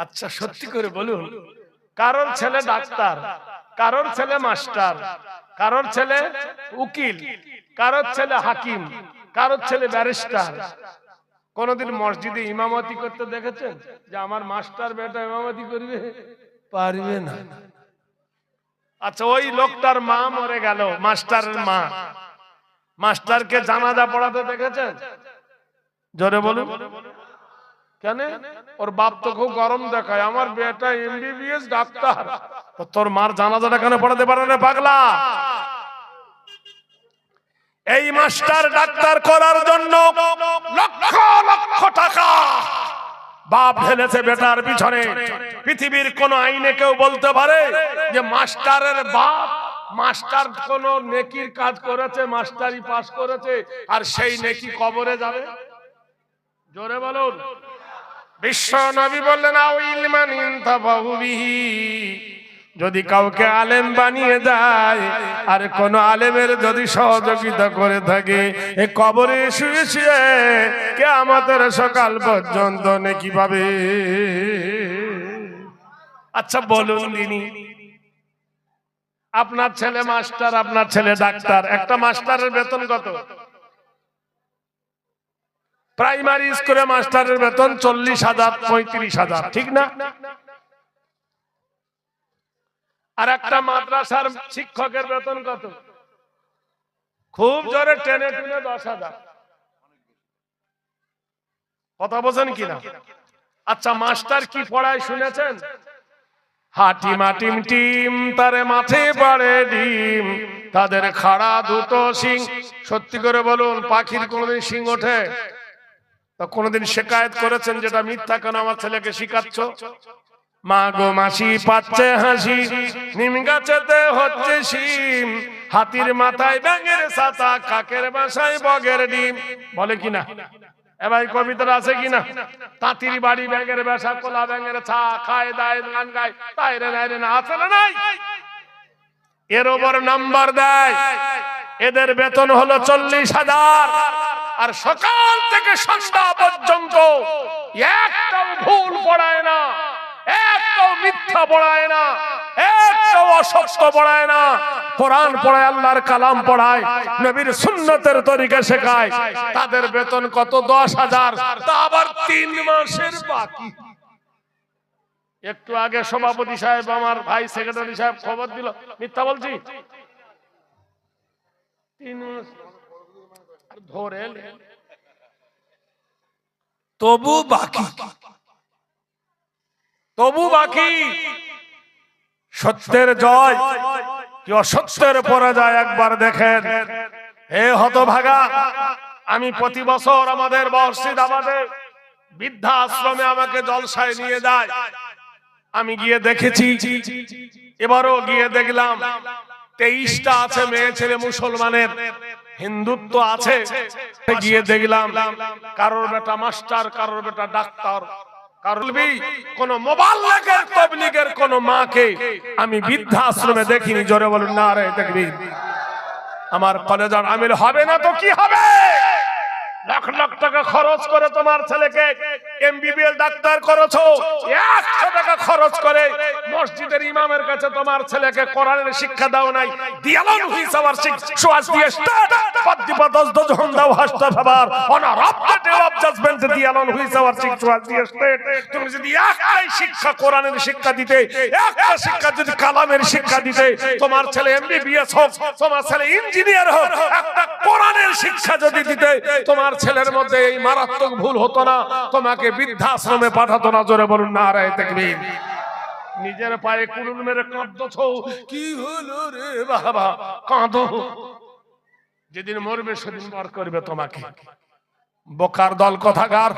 আচ্ছা সত্যি করে বলুন, কারোর ছেলে ডাক্তার, কারোর ছেলে মাস্টার, কারোর ছেলে উকিল, কারোর ছেলে হাকিম, কারোর ছেলে ব্যারিস্টার, কোনদিন মসজিদে ইমামতি করতে দেখেছেন যে আমার মাস্টার বেটা ইমামতি করবে? পারবে না। আচ্ছা ওই লোকটার মা মরে গেল, মাস্টারের মা, মাস্টারকে জানাজা পড়াতে দেখেছেন? জোরে বলুন। কেন? ওর বাপ তো খুব গরম দেখায়, আমার বেটা এমবিবিএস ডাক্তার, তোর মার জানাজাটা কেন পড়াতে পারে না পাগলা? এই মাস্টার ডাক্তার করার জন্য লক্ষ লক্ষ টাকা বাপ ঢেলেছে বেটার পিছনে। পৃথিবীর কোন আইনে কেউ বলতে পারে যে মাস্টারের বাপ মাস্টার কোন নেকির কাজ করেছে, মাস্টারি পাস করেছে, আর সেই নেকি কবরে যাবে? জোরে বলুন। বিশ্ব নবী বললেন আও ইলমান ইনতাফাউ বিহি, যদি কাউকে আলেম বানিয়ে দেয় আর কোন আলেমের যদি সহযোগিতা করে থাকে, এই কবরে শুয়ে শুয়ে কিয়ামতের সকাল পর্যন্ত নেকি পাবে। আচ্ছা বলুন দিনি, আপনার ছেলে মাস্টার, আপনার ছেলে ডাক্তার, একটা মাস্টারের বেতন কত? প্রাইমারি স্কুলে মাস্টারের বেতন 40,000 35,000, ঠিক না? আর একটা মাদ্রাসার শিক্ষকের বেতন কত? খুব জোরে টেনে টেনে 10,000। কথা বোঝেন কিনা? আচ্ছা মাস্টার কি পড়ায় শুনেছেন? হাটি মাটিম টিম তারে মাঠে পাড়ে ডিম, তাদের খাড়া দুটো শিং। সত্যি করে বলুন, পাখির কোনদিন শিং ওঠে? তা কোনদিন শিকায়ত করেছেন যেটা মিথ্যা কেন আমার ছেলেকে শিখাচ্ছ? মা গো মাসি পাচ্ছে হাসি, নিম গাছেতে হচ্ছে শিম, হাতির মাথায় ব্যাঙের ছাতা, কাকের বাসায় বগের ডিম। বলে কিনা? এবার কবিতার আছে কিনা? তাঁতির বাড়ি ব্যাঙের বাসা, কোলা ব্যাঙের ছা, খায় দায় গান গায়, তাই রে নাই রে না, আছে না নাই? এর ওপর নাম্বার দেয়। এদের বেতন হলো 40,000, আর সকাল থেকে সন্ধ্যা পর্যন্ত একটাও ভুল পড়ায় না, একটাও মিথ্যা পড়ায় না, একটাও অসত্য পড়ায় না। কোরআন পড়ায়, আল্লাহর কালাম পড়ায়, নবীর সুন্নতের তরিকা শেখায়। তাদের বেতন কত? 10,000, তা আবার 3 মাসের বাকি। একটু আগে সভাপতি সাহেব, আমার ভাই সেক্রেটারি সাহেব খবর দিল, মিথ্যা বলছি? 3 মাস ধরে তবু বাকি, তবু বাকি। সত্যের জয় কি অসত্যের পরাজয় একবার দেখেন। হে হতভাগা, আমি প্রতি বছর আমাদের মুর্শিদাবাদে বৃদ্ধা আশ্রমে আমাকে জলসায় নিয়ে যায়, আমি গিয়ে দেখেছি। এবারও গিয়ে দেখলাম 23টা আছে মেয়ে ছেলে মুসলমানের, হিন্দুত্ব আছে। গিয়ে দেখলাম কারোর বেটা মাস্টার, কারোর বেটা ডাক্তার, কারোর কোন মোবাল্লিগের তাবলীগের কোন মাকে আমি বৃদ্ধাশ্রমে দেখিনি। জোরে বলুন নারে তাকবীর। আমার কলেজার আমির হবে না তো কি হবে? লাখ লাখ টাকা খরচ করে তোমার ছেলেকে এমবিবিএস ডাক্তার করেছো, 100 টাকা খরচ করে মসজিদের ইমামের কাছে তোমার ছেলেকে কোরআনের শিক্ষা দাও নাই। দিয়ালন হুইসাওয়ার শিক্ষা দিয়ে স্টার্ট পদ্দিপদস দজহন দাও হাসতা ভাবার অনা রব্বে ডে অফ জাজমেন্ট দিয়ালন হুইসাওয়ার শিক্ষা দিয়ে স্টার্ট। তুমি যদি একটাই শিক্ষা কোরআনের শিক্ষা দিতে, একটা শিক্ষা যদি কালামের শিক্ষা দিতে, তোমার ছেলে এমবিবিএস হোক, তোমার ছেলে ইঞ্জিনিয়ার হোক, একটা কোরআনের শিক্ষা যদি দিতে, তোমার ছেলের মধ্যে এই মারাত্মক ভুল হতো না, তোমাকে বৃদ্ধাশ্রমে পাঠাতো না। জোরে বলুন নারে তাকবীর। নিজের পায়ে কুড়ুল মেরে কাঁদছো, কি হলো রে বাবা? কাঁদো, যেদিন মরবে সেদিন বার করবে তোমাকে। বোকার দল কোথাকার,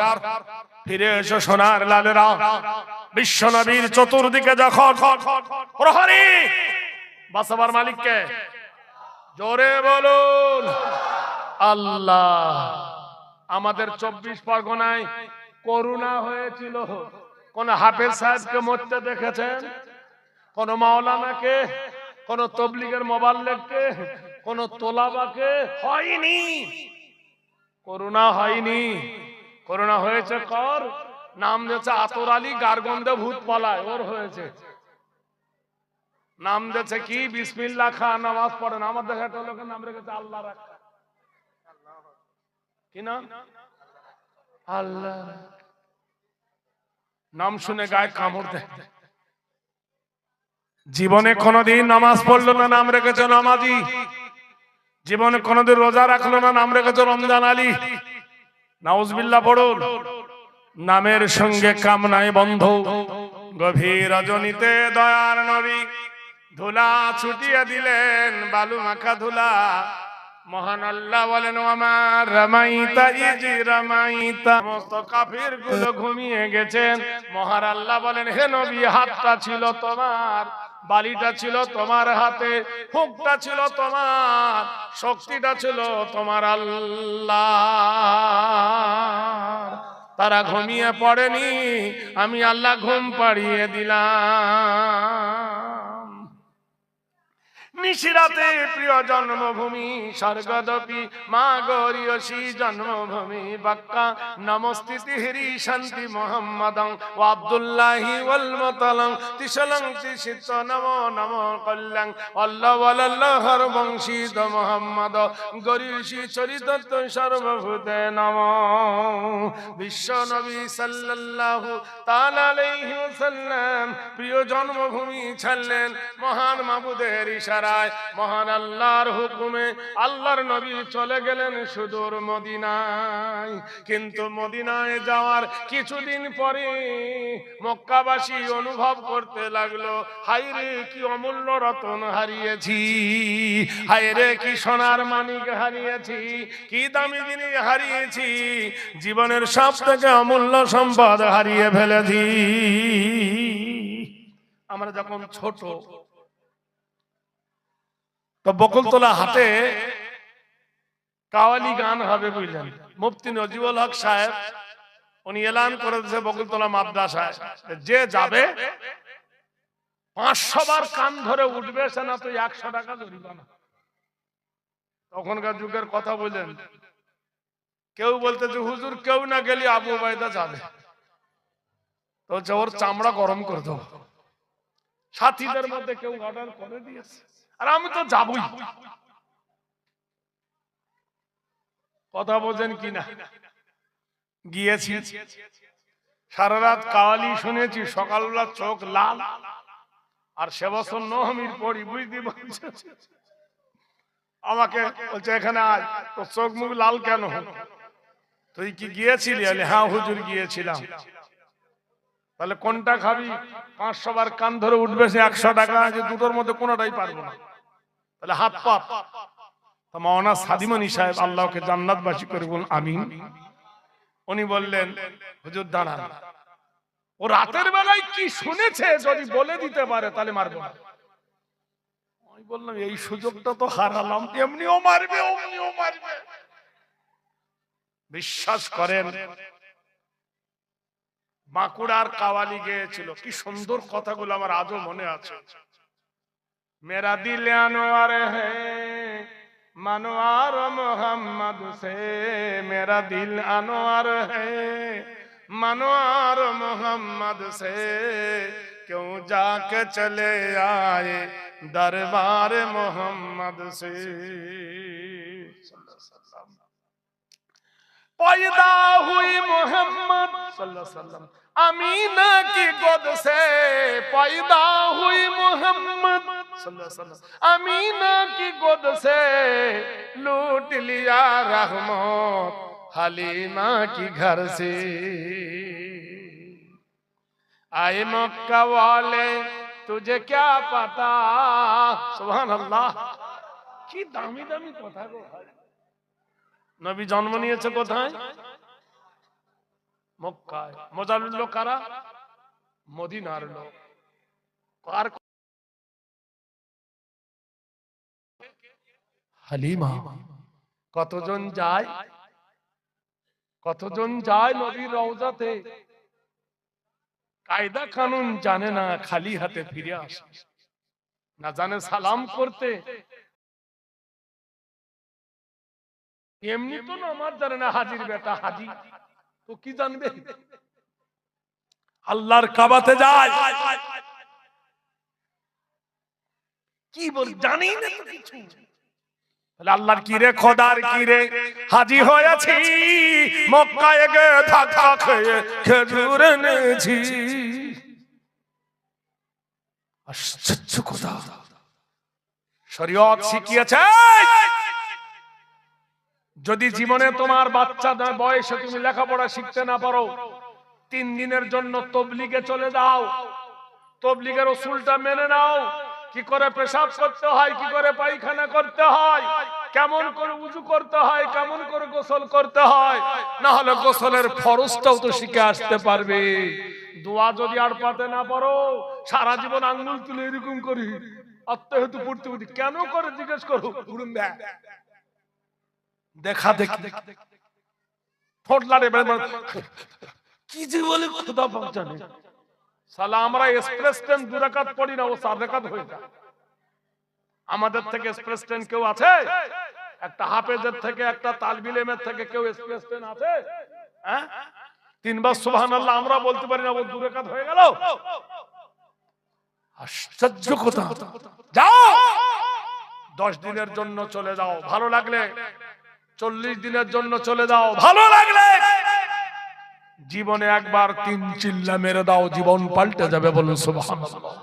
ফিরে এসো সোনার লালেরা। বিশ্ব নবীর চতুর্দিকে যখন প্রহরী, বাঁচাবার মালিককে জোরে বলুন আল্লাহ। আমাদের 24 পরগনায় করোনা হয়েছিল, কোন হাফেজ সাহেবকে মরতে দেখেছেন? কোন মাওলানাকে, কোন তবলিগের মোবাল্লিগকে, কোন তোলাবাকে? হয়নি, করোনা হয়নি। করোনা হয়েছে কর নাম দিয়েছে আতর আলী, গারগন্ধে ভূত পালায়, ওর হয়েছে। নাম দিয়েছে কি বিসমিল্লাহ খান, নামাজ পড়েন। আমার দেশে একটা লোকের নাম রেখেছে আল্লাহ রাখা। কি নাম? আল্লাহ। নাম শুনে গায়ে কামড় দেয়। জীবনে কোনদিন নামাজ পড়লো না, নাম রেখেছে নামাজি। জীবনে কোনদিন রোজা রাখলো না, নাম রেখেছে রমজান আলী। নাউজুবিল্লাহ পড়ুন। নামের সঙ্গে কামনায় বন্ধ। গভীর রজনীতে দয়ার নবী ধুলা ছুটিয়ে দিলেন, বালু মাখা ধুলা। মহান আল্লাহ বলেন আমার রামাইতা ইজ রামাইতা। সমস্ত কাফির গুলো ঘুমিয়ে গেছেন। মহান আল্লাহ বলেন হে নবী, হাতটা ছিল তোমার, বালিটা ছিল তোমার হাতে, হুকটা ছিল তোমার, শক্তিটা ছিল তোমার আল্লাহ। তারা ঘুমিয়ে পড়েনি, আমি আল্লাহ ঘুম পাড়িয়ে দিলাম। নিশিরাতে প্রিয় জন্মভূমি স্বর্গদপি মা গৌরীয়সী জন্মভূমি বাক্কা নমস্তিতি হরি শান্তি মোহাম্মদং ও আব্দুল্লাহি ওয়াল মুতালং তিসলং তিসিত নমো নমো কল্যাং আল্লাহ ওয়াল্লাহর বংশীদ মোহাম্মদ গৌরীয়সী চরিতত সর্বভূতে নমো। বিশ্ব নবী সাল্লাল্লাহু তাআলা আলাইহি ওয়াসাল্লাম প্রিয় জন্মভূমি ছাড়লেন মহান মাবুদের ইশারায়। মহান আল্লাহর হুকুমে আল্লাহর নবী চলে গেলেন সুদূর মদিনায়। কিন্তু মদিনায় যাওয়ার কিছুদিন পরে মক্কাবাসী অনুভব করতে লাগলো, হায়রে কি অমূল্য রতন হারিয়েছি, হায়রে কি সোনার মানিক হারিয়েছি, কি দামি জিনিস হারিয়েছি, জীবনের সব থেকে অমূল্য সম্পদ হারিয়ে ফেলেছি। আমরা যখন ছোট তো বকুলতলা হাটে কাওয়ালি গান হবে বুঝলেন। মুফতি নজিবুল হক সাহেব উনি এলান করে দিয়েছে বকুলতলা মাদ্রাসায়, যে যাবে 500 বার কান ধরে উঠবে, সে না তো 100 টাকা জরিমানা। তখনকার যুগের কথা বললেন। কেউ বলতে যে হুজুর কেউ না গেলে আবু উবাইদা যাবে, তো ওর চামড়া গরম করে দেবো। সাথীদের মধ্যে কেউ অর্ডার করে দিয়েছে, আর আমি তো যাবই। কথা বোঝেন কিনা? গিয়েছি, সারা রাত কাওয়ালি শুনেছি, সকালবেলা চোখ লাল। আর সে বছর নহমির পড়ি, বুঝতে পারছে। আমাকে বলছে এখানে আজ তো চোখ মুখ লাল কেন? তুই কি গিয়েছিলি? হ্যাঁ হুজুর গিয়েছিলাম। তাহলে কোনটা খাবি? 500 বার কান ধরে উঠবে সে 100 টাকা, যে দুটোর মধ্যে কোনোটাই পারবো না। তাহলে হাত পাত। মাওলানা সাদিমনি সাহেব আল্লাহকে জান্নাতবাসী করে বলুন আমিন। উনি বললেন হুজুর দাঁড়ান, ও রাতের বেলায় কি শুনেছে যদি বলে দিতে পারে তাহলে মারবো না। আমি বললাম এই সুযোগটা তো হারালাম, এমনিও মারবে অমনিও মারবে। বিশ্বাস করেন, বাঁকুড়ার কাওয়ালি গেয়েছিল, কি সুন্দর কথাগুলো আমার আজও মনে আছে। মেরা দিল আনোয়ার হ্যায় मनवार मोहम्मद से, मेरा दिल अनवार है मनवार मोहम्मद से, क्यों जाके चले आए दरबार मोहम्मद से। पैदा हुई मोहम्मद सल्लल्लाहु अलैहि वसल्लम अमीना की गोद से, पैदा हुई मोहम्मद अमीना की गोद से, लूट लिया रहमत हलीमा की घर से। आए मक्का वाले तुझे क्या पता, सुभान अल्लाह। की दामी दामी कथा गो। नबी जन्म निয়েছে কোথায়? মক্কায়। মজার লোক কারা? মদিনার লোক। কার? হালিমা। কতজন যায়, কতজন যায় নবীর রওজাতে, কায়দা কানুন জানে না, খালি হাতে ফিরে আসে, না জানে সালাম করতে। এমনি তো নামাজ জানে না, হাজির বেটা হাজি তো কি জানবে? আল্লাহর কাবাতে যায়, কি বল জানি না তো কিছু। আল্লাহর কি রে খোদার কি রে, হাজি হয়েছি মক্কায় গে ধাক্কা খেয়ে খেজুর এনেছি। আশ্চর্য কথা, শরীয়ত শিখিয়েছে যদি জীবনে তোমার বাচ্চা বয়সে তুমি লেখাপড়া শিখতে না পারো, 3 দিনের জন্য তবলিগে চলে যাও, তবলিগের উসুলটা মেনে নাও, কি করে পেশাব করতে হয়, কি করে পায়খানা করতে হয়, কেমন করে উযু করতে হয়, কেমন করে গোসল করতে হয়, না হলে গোসলের ফরজটাও তো শিখে আসতে পারবে। দোয়া যদি আর পাতে না পারো, সারা জীবন আঙ্গুল তুলে এরকম করি আত্মহেতু পড়তে পড়তে কেন করে জিজ্ঞেস করো, দেখা দেখি ঠোঁটলারে কি যে বলে খোদা পাক জানে। সালা আমরা এক্সপ্রেস ট্রেন 2 রাকাত পড়ি না, ও 4 রাকাত হয়ে যায়। আমাদের থেকে এক্সপ্রেস ট্রেন কেউ আছে? একটা হাফেজের থেকে, একটা তালবিল ইলমের থেকে কেউ এক্সপ্রেস ট্রেন আছে? হ্যাঁ, 3 বার সুবহানাল্লাহ আমরা বলতে পারি না, ও 2 রাকাত হয়ে গেল। আশ্চর্য কথা। যাও 10 দিনের জন্য চলে যাও, ভালো লাগলে 40 দিনের জন্য চলে যাও, ভালো লাগলে জীবনে একবার 3 চিল্লা মেরে দাও, জীবন পাল্টে যাবে। বলুন সুবহানাল্লাহ।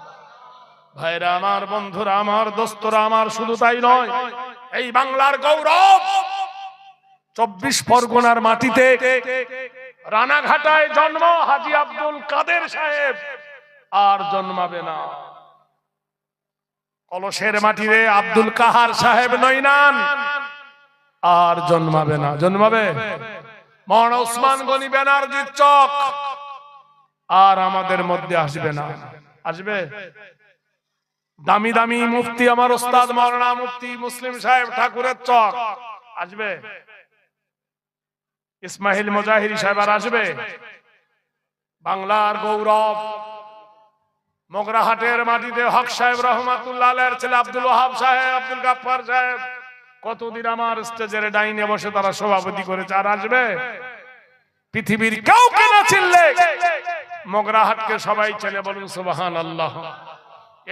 ভাইরা আমার, বন্ধুরা আমার, দোস্তরা আমার, শুধু তাই নয়, এই বাংলার গৌরব 24 পরগনার মাটিতে রানাঘাটায় জন্ম হাজী আব্দুল কাদের সাহেব, আর জন্মাবে না। কলসের মাটিতে আব্দুল কাহার সাহেব নইনান, আর জন্মাবে না। জন্মাবে মৌলানা ওসমান গনি ব্যানার্জির চক, আর আমাদের মধ্যে আসবে না। আসবে দামি দামি মুফতি আমার ওস্তাদ মৌলানা মুফতি মুসলিম সাহেব ঠাকুরের চক, আসবে ইসমাইল মুজাহিরি সাহেব, আর আসবে বাংলার গৌরব মগরাহাটের মাটিতে হক সাহেব রহমাতুল্লাহ আলাইহির ছেলে আব্দুল ওয়াহাব সাহেব, আব্দুল গাফফার সাহেব, কতদিন আমার স্টেজের ডাইনে বসে তারা সভাপতি করেছে, আর আসবে? পৃথিবীর কেউ কেন চিনলে মগরাহাটকে সবাই চেনে। বলুন সুবহানাল্লাহ।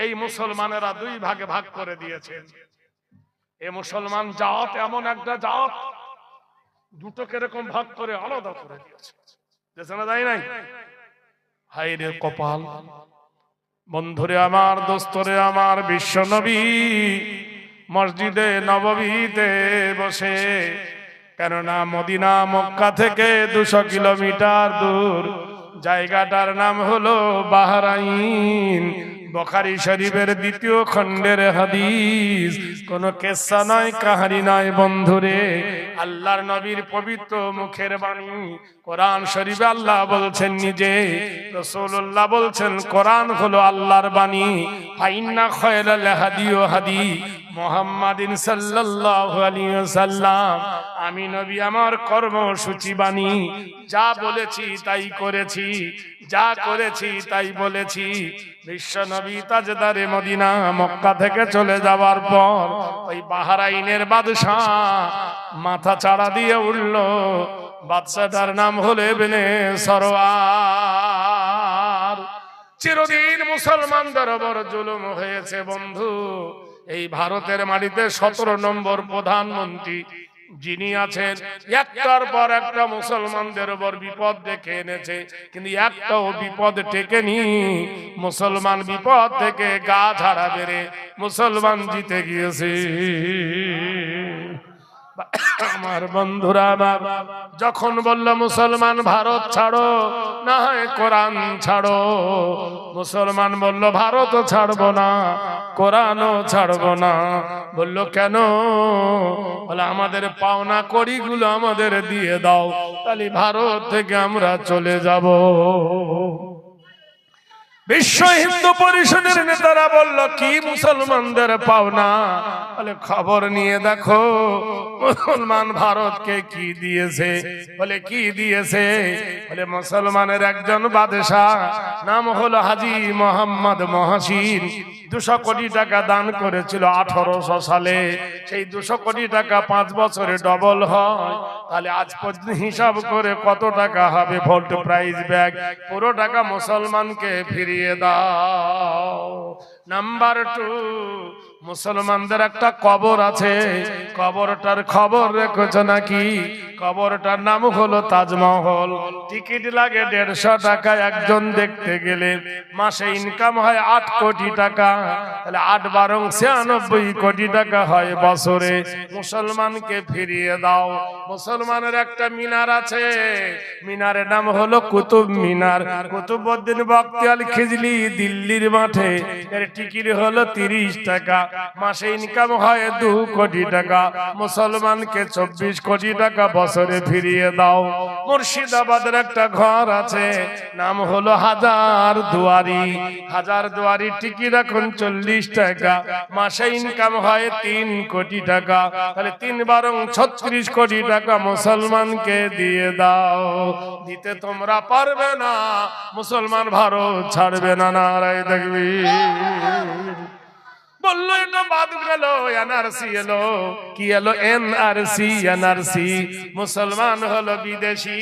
এই মুসলমানেরা 2 ভাগে ভাগ করে দিয়েছেন। এই মুসলমান জাত এমন একটা জাত, দুটোকে এরকম ভাগ করে আলাদা করে দিয়েছে, দেখে না যায় নাই? হায় রে কপাল। বন্ধুরে আমার, দোস্তরে আমার, বিশ্ব নবী মসজিদে নববীতে বসে, কেননা মদিনা মক্কা থেকে 200 কিলোমিটার দূর, জায়গাটার নাম হলো বাহরাইন। বুখারী শরীফের 2য় খণ্ডের হাদিস, কোন কিসসা নয়, কাহিনী নয় বন্ধুরে, আল্লাহর নবীর পবিত্র মুখের বাণী। কোরআন শরীফে আল্লাহ বলছেন নিজে, রাসূলুল্লাহ বলছেন কোরআন হলো আল্লাহর বাণী। ফাইন্না খায়রাল হাদিয়ু হাদি মুহাম্মাদিন সাল্লাল্লাহু আলাইহি ওয়াসাল্লাম। আমি নবী আমার কর্মসূচি বাণী, যা বলেছি তাই করেছি, যা করেছি তাই বলেছি। বিশ্ব নবী তাজদারে মদিনা মক্কা থেকে চলে যাওয়ার পর ওই বাহরাইনের বাদশা মাথা চাড়া দিয়ে উঠল। বাদশাটার নাম হলো ইবনে সরওয়ার। চিরদিন মুসলমানদের উপর জুলুম হয়েছে বন্ধু। এই ভারতের মাটিতে 17 নম্বর প্রধানমন্ত্রী যিনি আছেন, একটার পর একটা মুসলমানদের উপর বিপদ ডেকে এনেছে, কিন্তু একটাও বিপদ টেকেনি। মুসলমান বিপদ থেকে গা ঝাড়া বেড়ে মুসলমান জিতে গিয়েছে। আমার বন্ধুরা, যখন বলল মুসলমান ভারত ছাড়ো, না হয় কোরআন ছাড়ো, মুসলমান বলল ভারতও ছাড়বো না, কোরআনও ছাড়বো না। বলল কেন? বলে আমাদের পাওনা কড়িগুলো আমাদের দিয়ে দাও, তাহলে ভারত থেকে আমরা চলে যাব। বিশ্ব হিন্দু পরিষদের নেতারা বলল কি মুসলমানদের পাওনা, বলে খবর নিয়ে দেখো মুসলমান ভারতকে কি দিয়েছে। বলে কি দিয়েছে? বলে মুসলমানের একজন বাদশাহ নাম হলো হাজী মোহাম্মদ মহসিন 200 কোটি টাকা দান করেছিল 1800 সালে। সেই 200 কোটি টাকা 5 বছরে ডবল হয়, তাহলে আজ পর্যন্ত হিসাব করে কত টাকা হবে ভোল্ট প্রাইস ব্যাগ? পুরো টাকা মুসলমানকে ফিরিয়ে দাও। নাম্বার 2, মুসলমানদের একটা কবর আছে, কবরটার খবর রেখেছো নাকি? কবরটার নাম হলো তাজমহল। টিকিট লাগে 150 টাকা একজন দেখতে গেলে। মাসে ইনকাম হয় 8 কোটি টাকা, তাহলে 8 বারং 96 কোটি টাকা হয় বছরে। মুসলমানকে ফিরিয়ে দাও। মুসলমানের একটা মিনার আছে, মিনারের নাম হলো কুতুব মিনার। কুতুবউদ্দিন বখতিয়ার খিজলি দিল্লির মাঠে, এর টিকিট হলো 30 টাকা, মাসে ইনকাম হয় 2 কোটি টাকা। মুসলমানকে 24 কোটি টাকা বছরে ফিরিয়ে দাও। মুর্শিদাবাদের একটা ঘর আছে, নাম হলো হাজার দুয়ারি। হাজার দুয়ারি টিকিট এখন 40 টাকা, মাসে ইনকাম হয় 3 কোটি টাকা, তাহলে 3 বারং 36 কোটি টাকা মুসলমানকে দিয়ে দাও। দিতে তোমরা পারবে না, মুসলমান ভারত ছাড়বে না। নারায়ে তাকবীর। বললো এটা বাদ গেল, এনআরসি এলো। কি এলো? NRC, NRC. মুসলমান হলো বিদেশি,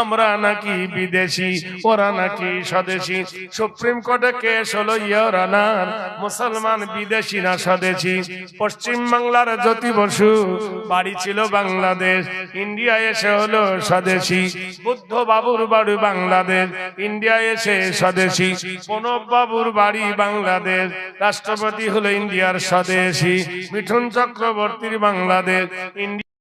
আমরা নাকি বিদেশি, ওরা নাকি স্বদেশি। সুপ্রিম কোর্টে কেস হলো ইওর অনার, মুসলমান বিদেশি না স্বদেশি। পশ্চিম বাংলার জ্যোতি বসু বাড়ি ছিল বাংলাদেশ, ইন্ডিয়া এসে হলো স্বদেশি। বুদ্ধ বাবুর বাড়ি বাংলাদেশ, ইন্ডিয়া এসে স্বদেশি। প্রণব বাবুর বাড়ি বাংলাদেশ, রাষ্ট্রপতি হলো ইন্ডিয়ার স্বদেশি। মিঠুন চক্রবর্তীর বাংলাদেশ, ইন্ডিয়া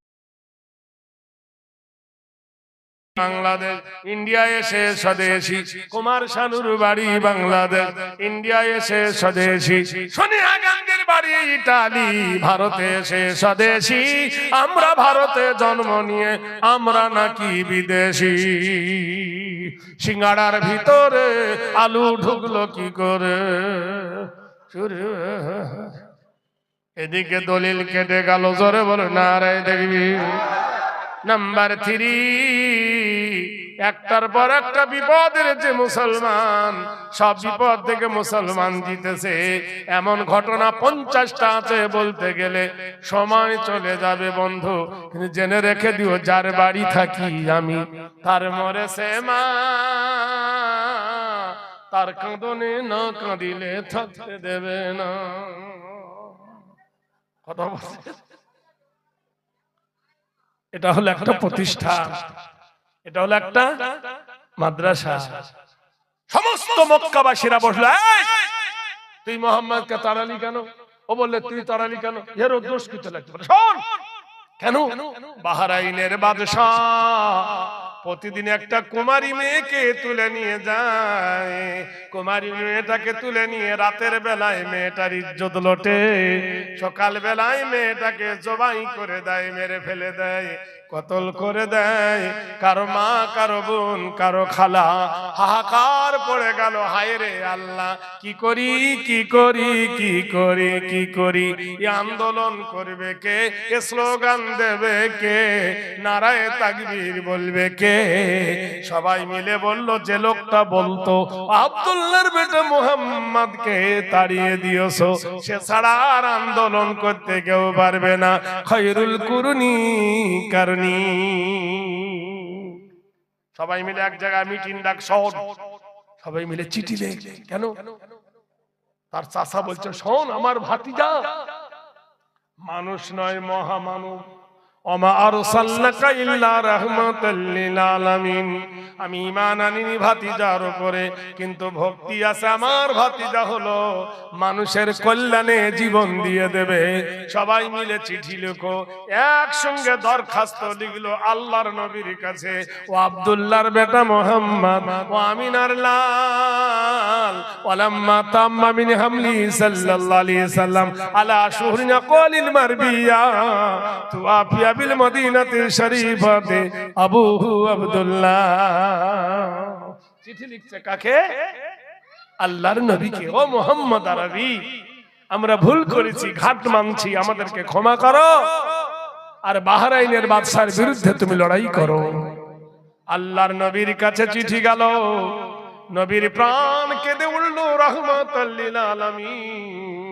বাংলাদেশ, ইন্ডিয়া এসে স্বদেশি। কুমার শানুর বাড়ি বাংলাদেশ, ইন্ডিয়া এসে স্বদেশি। সোনিয়া গান্ধীর বাড়ি ইটালি, ভারতে এসে স্বদেশি। আমরা ভারতে জন্ম নিয়ে আমরা নাকি বিদেশি। সিঙ্গাড়ার ভিতরে আলু ঢুকলো কি করে? এদিকে দলিল কেটে গেল, জোরে বলে নারায়ে তাকবীর। নাম্বার 3, একটার পর একটা বিপদের যে মুসলমান, সব বিপদ থেকে মুসলমান জিতেছে এমন ঘটনা 50টা আছে। বলতে গেলে সময় চলে যাবে বন্ধু, কিন্তু জেনে রেখে দিও, যার বাড়ি থাকি আমি তার মরেছে মা, তার কাঁদনে না কাঁদিলে থাকতে দেবে না। কথা বলছে। এটা হলো একটা প্রতিষ্ঠান, এটা হলো একটা মাদ্রাসা। সমস্ত মক্কাবাসীরা বসলো, তুই মোহাম্মদকে তাড়ালি কেন? ও বললে তুই তাড়ালি কেন? এর দোষ কিছু লাগতে পারে। শোন, কেন? বাহরাইনের বাদশাহ প্রতিদিন একটা কুমারী মেয়েকে তুলে নিয়ে যায়। কুমারী মেয়েটাকে তুলে নিয়ে রাতের বেলায় মেয়েটার ইজ্জত লোটে, সকাল বেলায় মেয়েটাকে জবাই করে দেয়, মেরে ফেলে দেয়, কতল করে দেয়। কারো মা, কারো বোন, কারো খালা। হাহাকার পড়ে গেল, হায় রে আল্লাহ, কি করি কি করি কি করি কি করি? আন্দোলন করবে কে? স্লোগান দেবে কে? নারায়ে তাকবীর বলবে কে? সবাই মিলে বলল, যে লোকটা বলতো আব্দুল্লাহর বেটা মুহাম্মদকে তাড়িয়ে দিয়েছো, সে ছাড়া আর আন্দোলন করতে কেউ পারবে না। খায়রুল কুরুনি কারণী। সবাই মিলে এক জায়গায় মিটিং ডাক, শোন, সবাই মিলে চিঠি লেখে। কেন? তার চাচা বলছে, শোন, আমার ভাতিজা মানুষ নয়, মহামানব। ওমা আরসালনাকা ইল্লা রাহমাতাল লিল আলামিন। আমি ঈমান আনিনি ভাতিজার উপরে, কিন্তু ভক্তি আছে। আমার ভাতিজা হলো মানুষের কল্যাণে জীবন দিয়ে দেবে। সবাই মিলে চিঠি লেখো, একসঙ্গে দরখাস্ত লিখলো আল্লাহর নবীর কাছে। ও আব্দুল্লাহর বেটা মুহাম্মদ, ও আমিনার লাল, ওয়ালাম্মা তাম্মা মিন হামলি সাল্লাল্লাহু আলাইহি সাল্লাম আলা শুহরিনা কলিল মারবিয়া তুআফিয়া বিল মদিনাতি শরীফাতে আবুহু আব্দুল্লাহ। চিঠি লিখছে কাকে? আল্লাহর নবীকে, ও মুহাম্মদ আরবি, আমরা ভুল করেছি, ঘাট মানছি, আমাদেরকে ক্ষমা করো, আর বাহরাইনের বাদশার বিরুদ্ধে তুমি লড়াই করো। আল্লাহর নবীর কাছে চিঠি গেল, নবীর প্রাণ কেঁদে উঠল রাহমাতাল লিল আলামিন।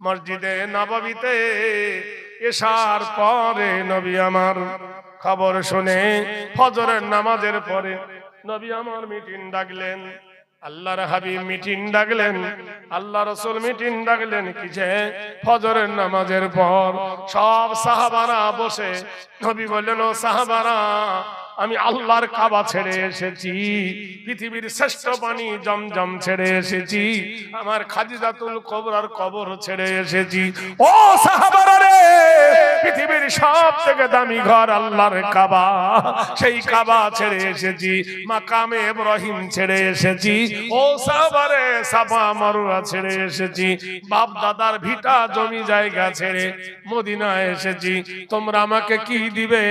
মসজিদে নববীতে এশার পরে নবী আমার খবর শুনে ফজরের নামাজের পরে নবী আমার মিটিং ডাকলেন, আল্লাহর হাবিব মিটিং ডাকলেন, আল্লাহ রাসূল মিটিং ডাকলেন কিসে? ফজরের নামাজের পর সব সাহাবারা বসে নবী বললেন, ও সাহাবারা, আমি আল্লাহর কাবা ছেড়ে এসেছি, পৃথিবীর শ্রেষ্ঠ পানি জমজম ছেড়ে এসেছি, আমার খাদিজাতুল কুবরার কবর ছেড়ে এসেছি। ও সাহাবারা রে, পৃথিবীর সবথেকে দামি ঘর আল্লাহর কাবা, সেই কাবা ছেড়ে এসেছি, মাকামে ইব্রাহিম ছেড়ে এসেছি। ও সাহাবারে, সাফা মারওয়া ছেড়ে এসেছি, বাপ দাদার ভিটা জমি জায়গা ছেড়ে মদিনায় এসেছি, তোমরা আমাকে কি দিবে?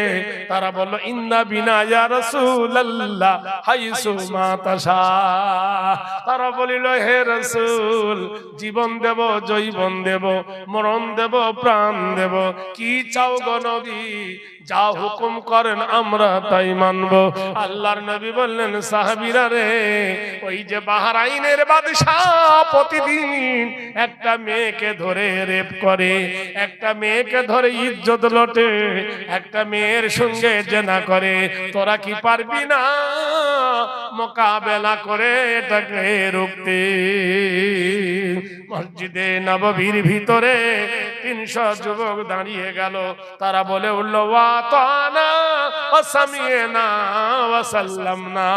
তারা বলল, ইন্না বিনা ইয়া রাসূলুল্লাহ হাইসু মা তাশা। তারা বলিল, হে রাসূল, জীবন দেব, জৈবন দেব, মরণ দেব, প্রাণ দেব, কি চাও গো নবী? যা হুকুম করেন আমরা তাই মানব। আল্লাহর নবী বললেন, সাহাবীরা রে, ওই যে বাহরাইনের বাদশা প্রতিদিন একটা মেয়েকে ধরে রেপ করে, একটা মেয়েকে ধরে ইজ্জত লটে, একটা মেয়ের সঙ্গে জেনা করে, তোরা কি পারবি না মোকাবেলা করে এটাকে রুখতে? মসজিদে নববীর ভিতরে 300 যুবক দাঁড়িয়ে গেল, তারা বলে উঠল, ওয়া তানা ওয়া সামিনা ওয়া সাল্লামনা।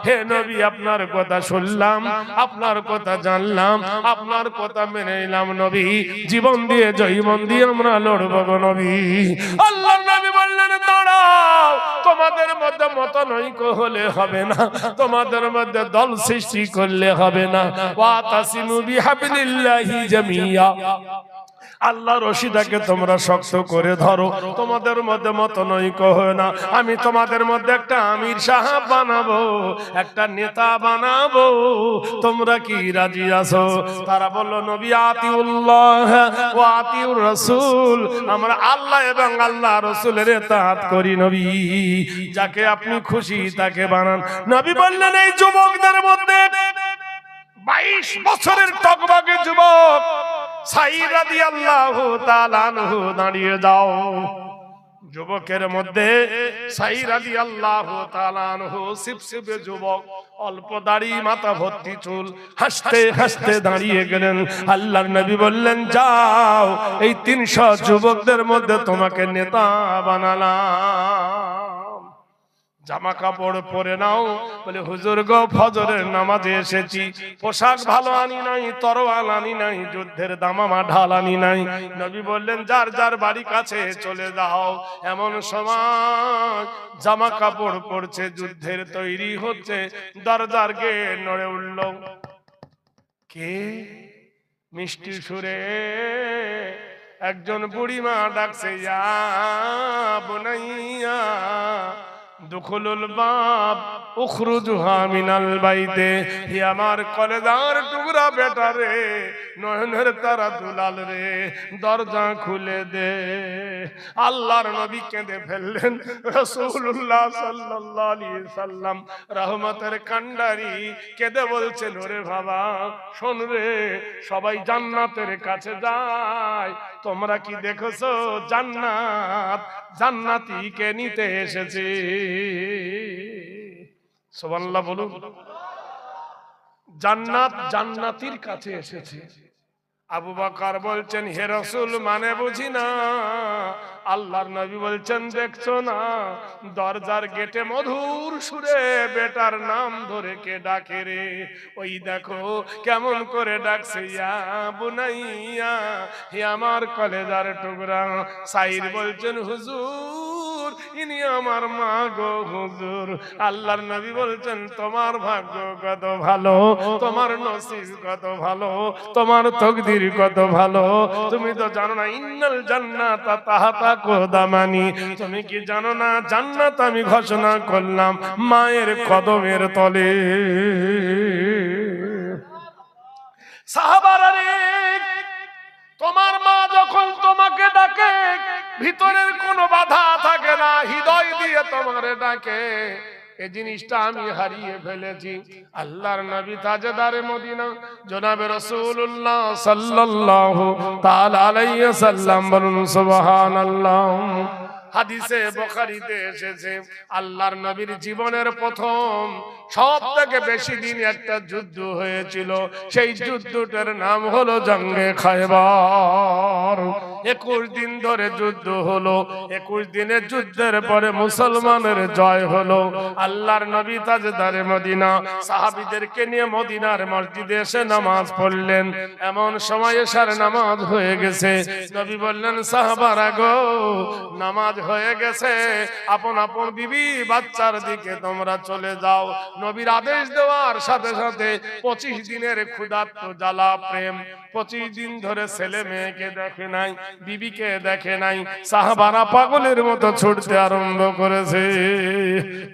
হে নবী, আপনার কথা শুনলাম, আপনার কথা জানলাম, আপনার কথা মেনে নিলাম নবী, জীবন দিয়ে জৈবন দিয়ে আমরা লড়বো গো নবী। আল্লাহর নবী বললেন, দাঁড়াও, তোমাদের মধ্যে মতানৈক্য হলে হবে না, তোমাদের মধ্যে দল সৃষ্টি করলে হবে না। ওয়া তাসিমু বিহাবলিল্লাহি জামিয়া, আল্লাহ রশিদাকে তোমরা শক্ত করে ধরো, তোমাদের মধ্যে মতানৈক্য হয় না। আমি তোমাদের মধ্যে একটা আমির সাহেব বানাবো, একটা নেতা বানাবো, তোমরা কি রাজি আছো? তারা বলল, নবী আতিউল্লাহ ওয়া আতিউর রাসূল, আমরা আল্লাহ এবং আল্লাহ রাসূলের ইতাআত করি নবী, যাকে আপনি খুশি তাকে বানান। নবী বললেন, এই যুবকদের মধ্যে 22 বছরের টকবগে যুবক সাঈদ রাদিয়াল্লাহু তাআলা আনহু দাঁড়িয়ে যাও। যুবকের মধ্যে সাঈদ রাদিয়াল্লাহু তাআলা আনহু সিপসিপে যুবক, অল্প দাড়ি, মাথা ভর্তি চুল, হাসতে হাসতে দাঁড়িয়ে গেলেন। আল্লাহর নবী বললেন, যাও, এই 300 যুবকদের মধ্যে তোমাকে নেতা বানালাম, জামা কাপড় পরে নাও। বলে, হুজুর গো, ফজরের নামাজে এসেছি, পোশাক ভালো আনি নাই, তরোয়াল আনি নাই, যুদ্ধের দামামা ঢাল আনি নাই। নবী বললেন, যার যার বাড়ি কাছে চলে যাও। এমন সময় জামা কাপড় পরছে, যুদ্ধের তৈরি হচ্ছে, দরজার গেট নড়ে উঠল। কে? মিষ্টি সুরে একজন বুড়িমা ডাকছে, ইয়া বুনাইয়া দুখুলুল বাব উখরুজুহা মিনাল বাইতে। হে আমার কলেজার টুকরা বেটা রে, নয়নের তারা দুলাল রে, দরজা খুলে দে। আল্লাহর নবী কেঁদে ফেললেন। রাসূলুল্লাহ সাল্লাল্লাহু আলাইহি সাল্লাম রহমতের কান্ডারি কেঁদে বলছেন, ওরে বাবা শোন রে, সবাই জান্নাতের কাছে যায়, তোমরা কি দেখেছো? জান্নাত জান্নাতীকে নিতে এসেছে। সুবহানাল্লাহ বলুন। জান্নাত জান্নাতীর কাছে এসেছে। আবু বকর বলছেন, হে রাসূল, মানে বুঝি না। আল্লাহর নবী বলছেন, দেখছো না দরজার গেটে মধুর সুরে বেটার নাম ধরে কে ডাকে রে? ওই দেখো কেমন করে ডাকছে, ইয়া বুনাইয়া, হে আমার কলেজার টুকরা। সাঈদ বলছেন, হুজুর, ইনি আমার মা গো হুজুর। আল্লাহর নবী বলছেন, তোমার ভাগ্য কত ভালো, তোমার নসিব কত ভালো, তোমার তকদির কত ভালো। তুমি তো জানো না, ইন্নাল জান্নাতা তাহতা কোদামানি, তুমি কি জানো না জান্নাত আমি ঘোষণা করলাম মায়ের কদমের তলে। সাহাবারা রে, তোমার মা যখন তোমাকে ডাকে ভিতরের কোনো বাধা থাকে না, হৃদয় দিয়ে তোমারে ডাকে। এই জিনিসটা আমি হারিয়ে ফেলেছি। আল্লাহর নবী তাজদারে মদিনা জনাবে রাসূলুল্লাহ সাল্লাল্লাহু তাআলা আলাইহি ওয়াসাল্লাম বলুন সুবহানাল্লাহ। হাদিসে বুখারীতে এসেছে আল্লাহর নবীর জীবনের প্রথম সবথেকে বেশি দিন একটা যুদ্ধ হয়েছিল, সেই যুদ্ধটার নাম হলো জঙ্গে খায়বার। 21 দিন ধরে যুদ্ধ হলো। 21 দিনের যুদ্ধের পরে মুসলমানের জয় হলো। আল্লাহর নবী তাজদারে মদিনা সাহাবীদেরকে নিয়ে মদিনার মসজিদে এসে নামাজ পড়লেন। এমন সময় এশার নামাজ হয়ে গেছে। নবী বললেন, সাহাবারা গো, নামাজ হয়ে গেছে, আপন আপন বিবি বাচ্চার দিকে তোমরা চলে যাও। নবীর আদেশ দেওয়ার সাথে সাথে 25 দিনের ক্ষুধার্ত জ্বালা প্রেম, 25 দিন ধরে ছেলে মেয়েকে দেখে নাই, বিবিকে দেখে নাই, সাহাবারা পাগলের মতো ছুটতে আরম্ভ করেছে।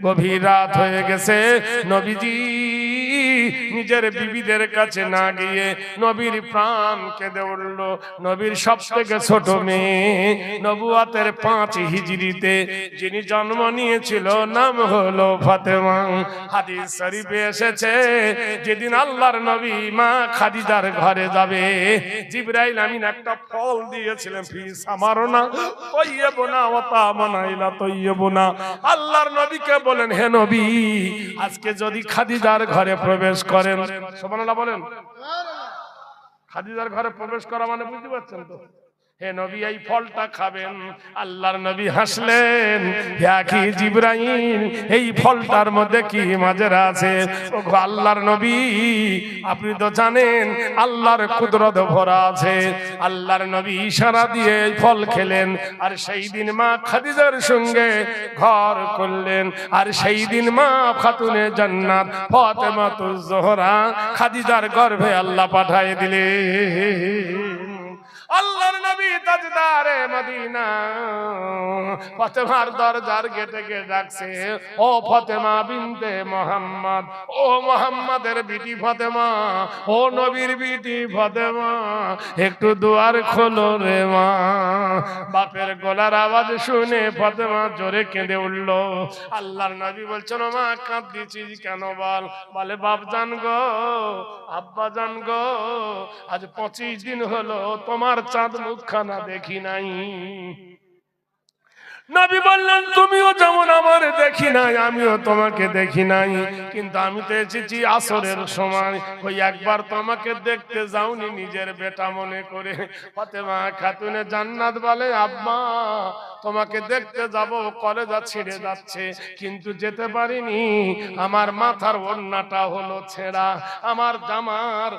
গভীর রাত হয়ে গেছে, নবীজি নিজের বিবিদের কাছে না গিয়ে নবীর প্রাণ কেঁদে উঠল। নবীর সবথেকে ছোট মেয়ে, নবুয়াতের 5 হিজরিতে যিনি জন্ম নিয়েছিল, নাম হলো ফাতেমা। হাদিস শরীফে এসেছে যেদিন আল্লাহর নবী মা খাদিজার ঘরে যাবে, জিবরাইল আমিন একটা ফল দিয়েছিলেন, ফি সামারনা তাইয়্যিবুনা ওয়া তামানা ইলা তাইয়্যিবুনা। আল্লাহর নবীকে বলেন, হে নবী, আজকে যদি খাদিজার ঘরে প্রবেশ করেন, সুবহানাল্লাহ বলেন। খাদিজার ঘরে প্রবেশ করা মানে বুঝতে পারছেন তো? হে নবী, এই ফলটা খাবেন। আল্লাহর নবী হাসলেন, হে কি জিবরাইল, এই ফলটার মধ্যে কি মাজরা আছে? ওগো আল্লাহর নবী, আপনি তো জানেন আল্লাহর কুদরত ভরা আছে। আল্লাহর নবী ইশারা দিয়ে এই ফল খেলেন, আর সেই দিন মা খাদিজার সঙ্গে ঘর করলেন। আর সেই দিন মা খাতুনে জান্নাত ফাতেমাতুজ জোহরা খাদিজার গর্ভে আল্লাহ পাঠিয়ে দিলেন। আল্লাহর নবী তাজদারে মদিনা ফাতেমার দরজার গেটে গিয়ে ডাকছে, ও ফাতেমা বিনতে মুহাম্মদ, ও মুহাম্মাদের বিটি ফাতেমা, ও নবীর বিটি ফাতেমা, একটু দুয়ার খোলো রে মা। বাপের গলার আওয়াজ শুনে ফাতেমা জোরে কেঁদে উঠল। আল্লাহর নবী বলছেন, মা কাঁদছিস কেন? বলে, বাপ জান গো, আব্বা জান গো, আজ 25 দিন হলো তোমার চাঁদ মুখখানা দেখি নাই। নবী বললেন, তুমিও যেমন আমার দেখি নাই, আমিও তোমাকে দেখি নাই, কিন্তু আমি তো এসেছি আসরের সময়, ওই একবার তোমাকে দেখতে যাওনি নিজের বেটা মনে করে। ফাতেমা খাতুনে জান্নাত বলে, আব্বা তোমাকে দেখতে যাব, কলেজা ছিঁড়ে যাচ্ছে, কিন্তু যেতে পারিনি। আমার মাথার ওড়নাটা হলো ছেঁড়া, আমার জামার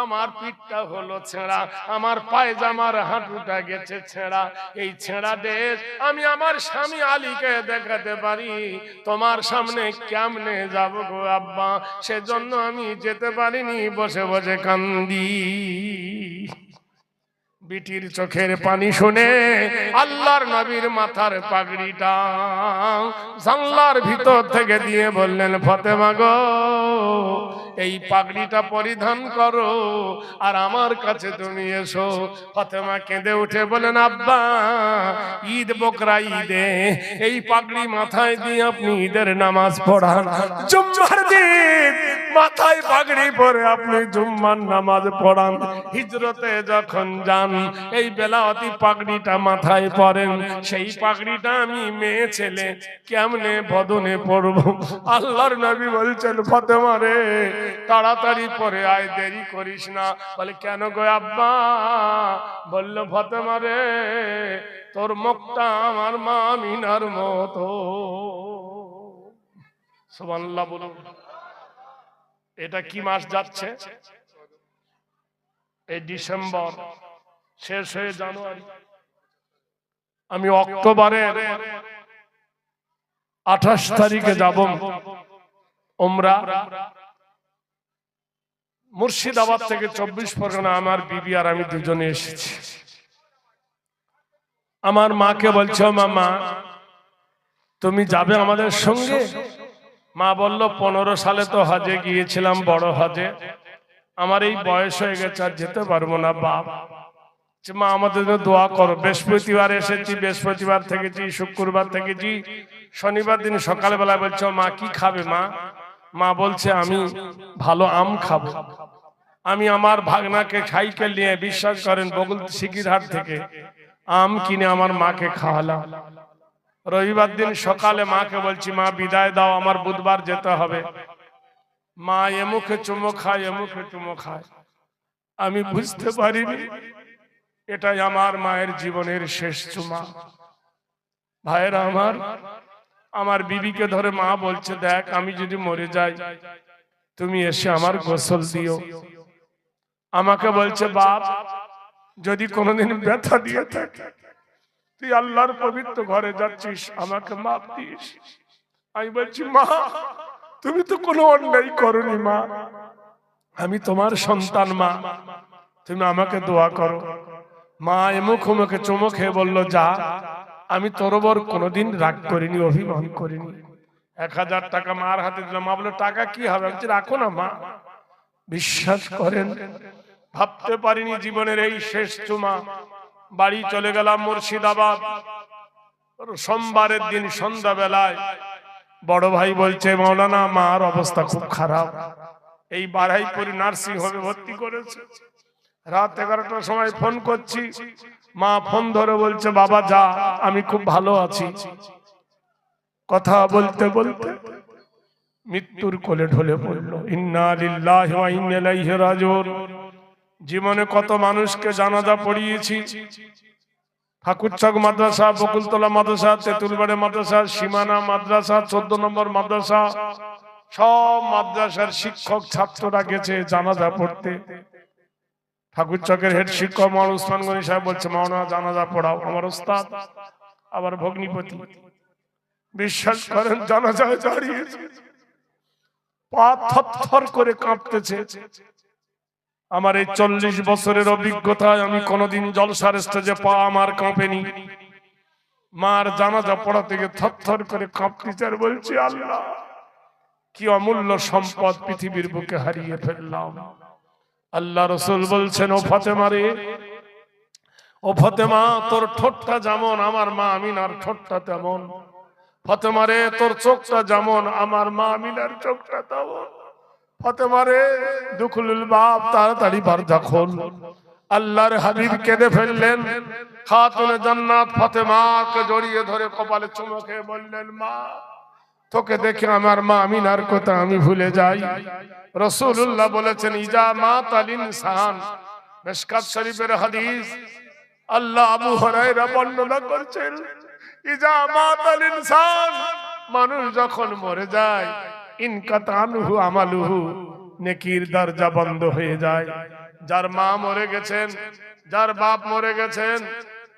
আমার পিঠটা হলো ছেঁড়া, আমার পায়জামার হাঁটুটা গেছে ছেঁড়া। এই ছেঁড়া ড্রেস আমি আমার স্বামী আলীকে দেখাতে পারি, তোমার সামনে কেমনে যাব গো আব্বা? সেজন্য আমি যেতে পারিনি, বসে বসে কান্দি। বিটির চোখের পানি শুনে আল্লাহর নবীর মাথার পাগড়িটা জানলার ভিতর থেকে দিয়ে বললেন, ফাতেমা গো, এই পাগড়িটা পরিধান করো আর আমার কাছে তুমি এসো। ফাতেমা কেঁদে উঠে বলেন, আব্বা, ঈদ বকরা ঈদে এই পাগড়ি মাথায় দিয়ে আপনি ঈদের নামাজ পড়ান, জুম্মার দিন মাথায় পাগড়ি পরে আপনি জুম্মার নামাজ পড়ান, হিজরতে যখন যান এই বেলাওয়াতি পাগড়িটা মাথায় পরেন। সেই পাগড়িটা আমি মেয়ে ছেলে কেমনে বদনে পড়ব? আল্লাহর নবী বলছেন, ফাতেমা রে, তাড়াতাড়ি পরে আয়, দেরি করিস না। বলে, কেন গো আব্বা? বলল, ফাতেমা রে, তোর মুখটা আমার মা আমিনার মতো। সুবহানাল্লাহ বলুন। এটা কি মাস যাচ্ছে? এই ডিসেম্বর শেষ হয়ে জানুয়ারি, আমি অক্টোবরের 28 তারিখে যাব উমরা। মুর্শিদাবাদ থেকে 24 পরগনা আমার বিবি আর আমি দুজনে এসেছি। আমার মাকে বলছো, মা তুমি যাবে আমাদের সঙ্গে? মা বলল, 15 সালে তো হজে গিয়েছিলাম, বড় হজে, আমার এই বয়স হয়ে গেছে, আর যেতে পারবো না বাপ, মা আমাদের জন্য দোয়া করো। বৃহস্পতিবার এসেছি, বৃহস্পতিবার থেকেছি, শুক্রবার থেকেছি, শনিবার দিন সকালবেলা বলছে মা কি খাবে মা? মা বলছে আমি ভালো আম খাবো। আমি আমার ভাগনাকে সাইকেল নিয়ে, বিশ্বাস করেন, বগুল সিকিরহাট থেকে আম কিনে আমার মাকে খাওয়ালাম। রবিবার দিন সকালে মাকে বলছি মা বিদায় দাও, আমার বুধবার যেতে হবে। মা এমুখে চুমো খায়, এমুখে চুমো খায়। আমি বুঝতে পারিনি এটাই আমার মায়ের জীবনের শেষ চুমা। ভাইরা আমার, আমার বিবিকে ধরে মা বলছে দেখ আমি যদি মরে যাই তুমি এসে আমার গোসল দিও। আমাকে বলছে বাপ যদি কোনোদিন ব্যথা দিয়ে থাকে তুই আল্লাহর পবিত্র ঘরে যাচ্ছিস, আমাকে মাপ দিস। আমি বলছি মা তুমি তো কোনো অন্যায় করনি মা, আমি তোমার সন্তান মা, তুমি আমাকে দোয়া করো। মা এমুখ মুখে চুমো খেয়ে বললো যা, আমি তোর ওপর কোনোদিন রাগ করিনি, অভিমান করিনি। 1000 টাকা মার হাতে দিলাম। মা বললো টাকা কি হবে? আমি বলছি রাখো না মা। বিশ্বাস করেন ভাবতে পারিনি জীবনের এই শেষ চুমা। বাড়ি চলে গেলাম মুর্শিদাবাদ। সোমবারের দিন সন্ধ্যা বেলায় বড় ভাই বলছে মাওলানা মার অবস্থা খুব খারাপ, এই বারাইপুর নার্সিং হোমে ভর্তি করেছে। রাত 11টার সময় ফোন করছি, মা ফোন ধরে বলছে বাবা যা, আমি খুব ভালো আছি। কথা বলতে বলতে মৃত্যুর কোলে ঢলে পড়ল। ইন্না লিল্লাহি ওয়া ইন্না ইলাইহি রাজিউন। জীবনে কত মানুষকে জানাজা পড়িয়েছি। ঠাকুরচক মাদ্রাসা, বকুলতলা মাদ্রাসা, তেঁতুলবাড়ি মাদ্রাসা, সীমানা মাদ্রাসা, 14 নম্বর মাদ্রাসা, সব মাদ্রাসার শিক্ষক ছাত্ররা গেছে জানাজা পড়তে। ঠাকুরচকের হেড শিক্ষক মাওলানা উসমান গনি সাহেব বলছে মাওলানা জানাজা পড়াও। আমার ওস্তাদ আবার ভগ্নিপতি। বিশ্বাস করেন জানাজায় দাঁড়িয়েছে, পা থরথর করে কাঁপতেছে। আমার এই 40 বছরের অভিজ্ঞতায় আমি কোনোদিন জলসার স্টেজে পা আমার কাঁপেনি। মার জানাজা পড়াতে গিয়ে থরথর করে কাঁপতেছে আর বলছি আল্লাহ কি অমূল্য সম্পদ পৃথিবীর বুকে হারিয়ে ফেললাম। আল্লাহ রাসূল বলছেন ও ফাতেমা রে, ও ফাতেমা তোর ঠোঁটটা যেমন আমার মা আমিনার ঠোঁটটা তেমন। ফাতেমা রে তোর চোখটা যেমন আমার মা আমিনার চোখটা তেমন। ফাতেমা রে দুখুলুল বাপ তাড়াতাড়ি পর্দা খোল। আল্লাহর হাবিব কেঁদে ফেললেন। খাতুনে জান্নাত ফাতেমাকে জড়িয়ে ধরে কপালে চুমো খেয়ে বললেন মা তোকে দেখে আমার মা আমিনার কথা আমি ভুলে যাই। রাসূলুল্লাহ বলেছেন ইজা মাতাল ইনসান, মিশকাত শরীফের হাদিস। আল্লাহ আবু হুরায়রা বর্ণনা করছেন ইজা মাতাল ইনসান, মানুষ যখন মরে যায় ইনকাতানহু আমালুহু, নেকির দরজা বন্ধ হয়ে যায়। যার মা মরে গেছেন, যার বাপ মরে গেছেন,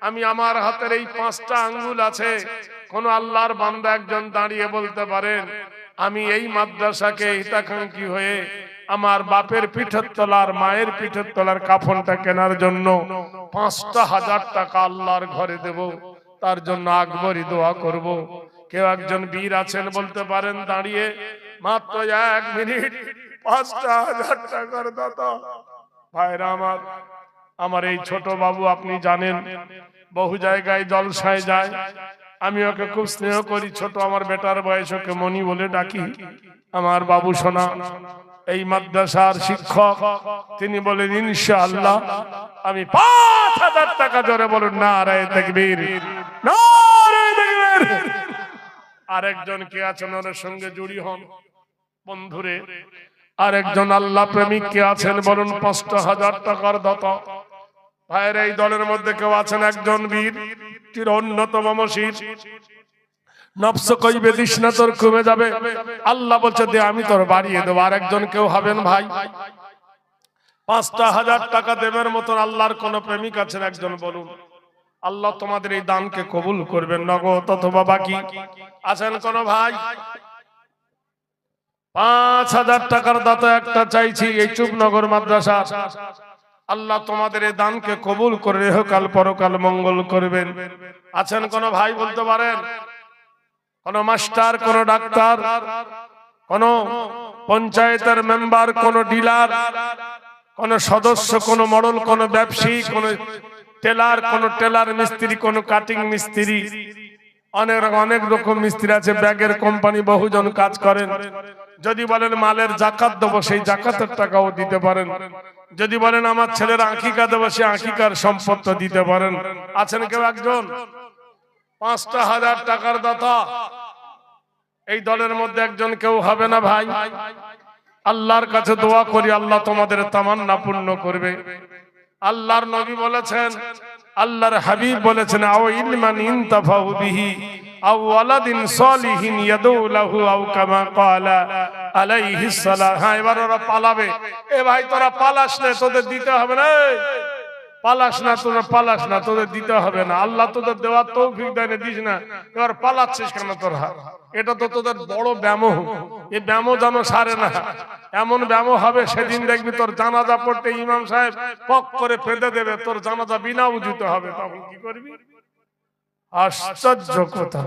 আমি আমার হাতের এই 5টা আঙ্গুল আছে, কোন আল্লাহর বান্দা একজন দাঁড়িয়ে বলতে পারেন আমি এই মাদ্রাসাকে হিতাকাঙ্ক্ষী হয়ে আমার বাপের পিঠের তলার মায়ের পিঠের তলার কাফনটা কেনার জন্য 5,000 টাকা আল্লাহর ঘরে দেব, তার জন্য আকবরী দোয়া করব। কেউ একজন বীর আছেন বলতে পারেন দাঁড়িয়ে মাত্র 1 মিনিট 5,000 টাকার দাতা? ভাইরা আমার এই ছোট বাবু আপনি জানেন বহু জায়গায় জলসায় যায়, আমি ওকে খুব স্নেহ করি। ছোট আমার বেটার বয়স, ওকে মনি বলে ডাকি। আমার বাবু সোনা এই মাদ্রাসার শিক্ষক, তিনি বলেন ইনশাআল্লাহ আমি 5,000 টাকা জোরে বলুন নারায়ে তাকবীর, নারায়ে তাকবীর। আরেকজন কে আছেন ওর সঙ্গে জুড়ি হন বন্ধুরে, আরেকজন আল্লাহ প্রেমিক কে আছেন বলুন 5,000 টাকার দাতা। ভাইয়ের এই দলের মধ্যে কেউ আছেন একজন বীর, তীর অন্যতম মশির, নফস কইবে তৃষ্ণা তোর কমে যাবে, আল্লাহ বলছে দে আমি তোর বাড়িয়ে দেব। আরেকজন কেউ হবেন ভাই 5,000 টাকা দেবের মতন আল্লাহর কোন প্রেমিক আছেন একজন বলুন। আল্লাহ তোমাদের এই দানকে কবুল করবেন, নগদ অথবা বাকি। আছেন কোন ভাই? 5,000 টাকার দাতা একটা চাইছি এই চুপনগর মাদ্রাসা। আল্লাহ তোমাদের এই দানকে কবুল করে ইহকাল পরকাল মঙ্গল করবেন। আছেন কোন ভাই বলতে পারেন? কোন মাস্টার, কোন ডাক্তার, কোন পঞ্চায়েতের মেম্বার, কোন ডিলার, কোন সদস্য, কোন মডেল, কোন ব্যবসায়ী, কোন টেলার মিস্ত্রি, কোন কাটিং মিস্ত্রি, অনেক রকম মিস্ত্রি আছে, ব্যাগের কোম্পানি, বহুজন কাজ করেন। যদি বলেন মালের জাকাত দেবো, সেই জাকাতের টাকাও দিতে পারেন। যদি বলেন আমার ছেলের আকিকা দেবো, সে আকিকার সম্পদ দিতে পারেন। আছেন কেউ একজন ৫,০০০ টাকার দাতা? এই দলের মধ্যে একজন কেউ হবে না ভাই? আল্লাহর কাছে দোয়া করি, আল্লাহ তোমাদের তামান্না পূর্ণ করবে। আল্লাহর নবী বলেছেন, আল্লাহর হাবিব বলেছেন, আও ইলমান ইনতাফাউ বিহি আও ওয়ালাদিন সালিহিন ইয়াদউ লাহু আও কামা ক্বালা আলাইহিস সালাম। হ্যাঁ, এবার ওরা পালাবে। এ ভাই তোরা পালাস না, তোদের দিতে হবে না। পালাস না, তোরা পালাস না, তোদের দিতে হবে না। আল্লাহ তোদের দেওয়ার তৌফিক দেয় না, দিস না। এবার পালাচ্ছিস কেন তোরা? এটা তো তোদের বড় ব্যামো। এই ব্যামো যেন সারে না। এমন ব্যামো হবে, সেদিন দেখবি তোর জানাজা পড়তে ইমাম সাহেব পক করে পেঁদে দেবে, তোর জানাজা বিনা উজুতে হবে। তখন কি করবি? আশ্চর্য কথা।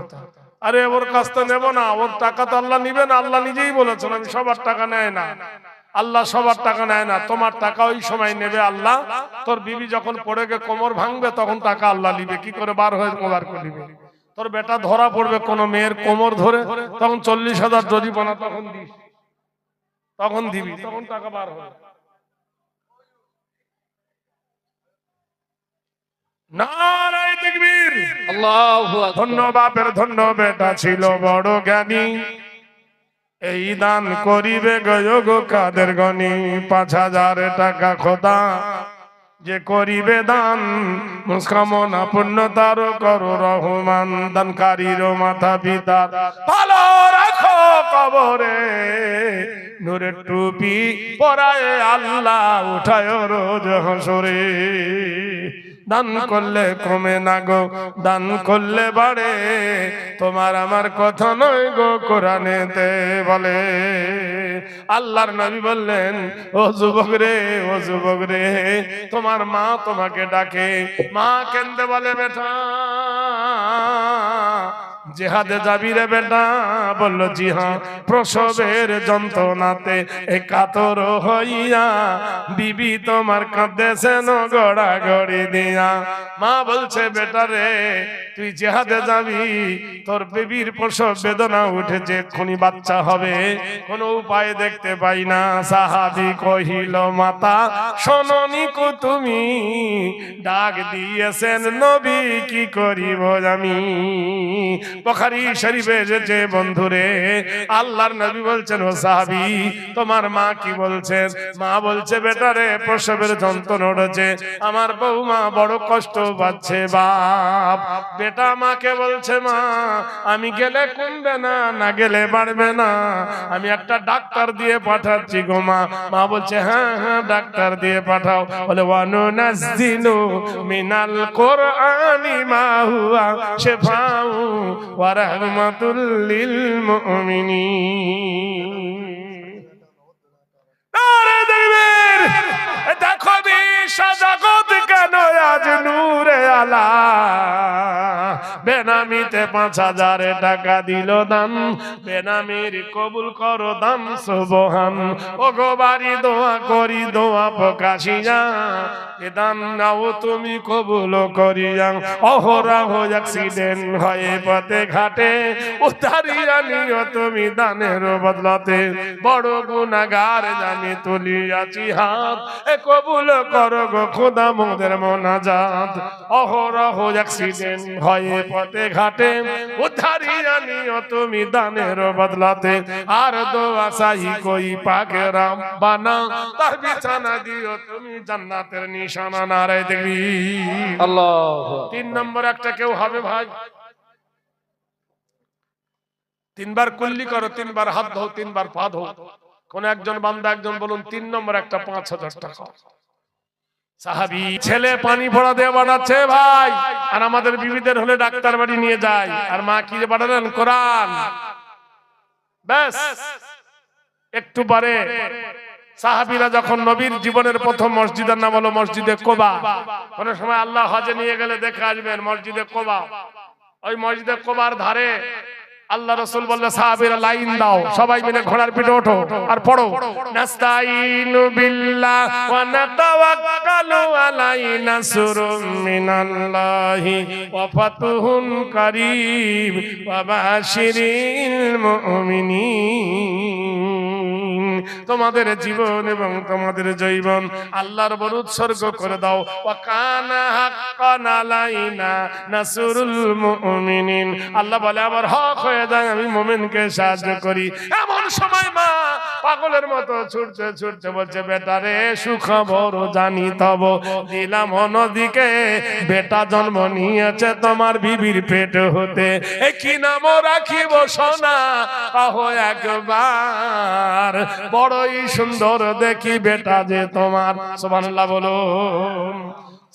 আরে ওর কাছ থেকে নেবো না, ওর টাকা তো আল্লাহ নিবে না। আল্লাহ নিজেই বলেছেন, আমি সবার টাকা নেয় না। আল্লাহ সবার টাকা নেয় না, তোমার টাকা ওই সময় নেবে আল্লাহ। তোর বিবি যখন পড়ে গিয়ে কোমর ভাঙবে, তখন টাকা আল্লাহ নিবে। কি করে বার হয়ে বার করে দিবে? তোর বেটা ধরা পড়বে কোন মেয়ের কোমর ধরে, তখন ৪০,০০০ জরিমানা, তখন দিস, তখন দিবি, তখন টাকা বার হবে। নারায়ে তাকবীর, আল্লাহু আকবার। ধন্য বাপের ধন্য বেটা ছিল বড় জ্ঞানী, এই দান করিবে গো কাদের গনি। ৫,০০০ টাকা খোদা যে করিবে দান, মুসকামনা পূর্ণ তার করো রহমান। দানকারীর মাথা পিতা ভালো রাখো কবরে, নূরের টুপি পরায় আল্লাহ উঠায় রোজ হাসরে। দান করলে কমে না গো, দান করলে বাড়ে, তোমার আমার কথা নয় গো, কোরআনেতে বলে। আল্লাহর নবী বললেন, ও যুবক রে, ও যুবক রে, তোমার মা তোমাকে ডাকে। মা কেন্দে বলে, বেটা জিহাদে যাবি রে বেটা? বলল, জি হ্যাঁ। প্রসবের যন্ত্রণাতে একাতর হইয়া বিবি তোমার কাঁদেছেন গড়াগড়ি দিয়া। মা বলছে, বেটা রে, তুই জিহাদে যাবি, তোর বেবির প্রসব বেদনা উঠেছে, এক্ষুনি বাচ্চা হবে, কোনো উপায় দেখতে পাই না। সাহাবী কহিল, মাতা শোনোনি কো তুমি, ডাক দিয়েছেন নবী, কি করিব আমি? বুখারী শরীফে এসেছে বন্ধুরে, আল্লাহর নবী বলছেন, ও সাহাবী, তোমার মা কি বলছেন? মা বলছে, বেটা রে, প্রসবের যন্ত্রণা উঠেছে, আমার বৌমা বড় কষ্ট পাচ্ছে বাপ। বেটা মাকে বলছে, মা আমি গেলে কমবে না, না গেলে বাড়বে না, আমি একটা ডাক্তার দিয়ে পাঠাচ্ছি গো মা। মা বলছে, হ্যাঁ হ্যাঁ, ডাক্তার দিয়ে পাঠাও। বলে, ওয়ানুনাজ্জিলু মিনাল কোরআনি মা হুয়া শিফাউ ওয়া রাহমাতুল লিল মুমিনিন। নারে তাকবীর! দেখো বিশ্ব জগৎ কেন আজ নূরে আলা, বেনামিতে ৫,০০০ টাকা দিল দান, বেনামির কবুল করো দান সুবহান। ও গো বাড়ি দোয়া করি, দোয়া প্রকাশিয়া, এ দান নাও তুমি কবুল করিয়া। অহরহ অ্যাক্সিডেন্ট হয়ে পথে ঘাটে, উদ্ধারিয়া নিও তুমি দানের বদলাতে। বড় গুনাহগার জানি তুলিয়াছি হাত, এ কবুল করো গো খোদা মোদের মোনাজাত। অহরহ অ্যাক্সিডেন্ট হয়ে পথে ঘাটে, উদ্ধারিয়া নিও তুমি দানের বদলাতে। আর দোয়া চাহি কই পাকে রাব্বানা, তার বিছানা দিও তুমি জান্নাতের নিশানা। নারায়ে তাকবীর, আল্লাহু। ৩ নম্বর একটা কেউ হবে ভাই? ৩ বার কুল্লি করো, 3 বার হাত ধো, 3 বার পা ধো। কোন একজন বান্দা একজন বলুন ৩ নম্বর একটা ৫,০০০ টাকা। সাহাবী ছেলে পানি ভরা দিয়ে বাড়াচ্ছে ভাই, আর আমাদের বিবিদের হলে ডাক্তার বাড়ি নিয়ে যায়, আর মা কি বাড়ালেন? কোরআন। ব্যাস, একটু পরে সাহাবীরা যখন নবীর জীবনের প্রথম মসজিদের নাম হলো মসজিদে কোবা। কোন সময় আল্লাহ হজে নিয়ে গেলে দেখে আসবেন মসজিদে কোবা। ওই মসজিদে কোবার ধারে আল্লাহ রাসূল বললেন সাহাবীরা লাইন দাও, সবাই মিলে ঘোড়ার পিঠে ওঠো আর পড়ো নাস্তাইনু বিল্লাহ ওয়া নাতাওয়াক্কালু আলাইহি নাসরুম মিনাল্লাহি ওয়া ফাতুহুন কারীম ওয়া বাশিরিল মুমিনিন। তোমাদের জীবন এবং তোমাদের জৈবন আল্লাহর উপর উৎসর্গ করে দাও। ওয়া কানা হাক্কান আলাইনা নাসরুল মুমিনিন। আল্লাহ বলে আমার হক হয়ে যায় আমি মুমিনকে সাহায্য করি। এমন সময় মা পাগলের মতো ছুটছে ছুটছে বলছে বেটা রে সুখবর জানি তব দিলাম নদীকে, বেটা জন্ম নিয়েছে তোমার বিবির পেট হতে, এ কি নাম রাখিব সোনা আহ একবার, বড়ই সুন্দর দেখি বেটা যে তোমার। সুবহানাল্লাহ বলুন।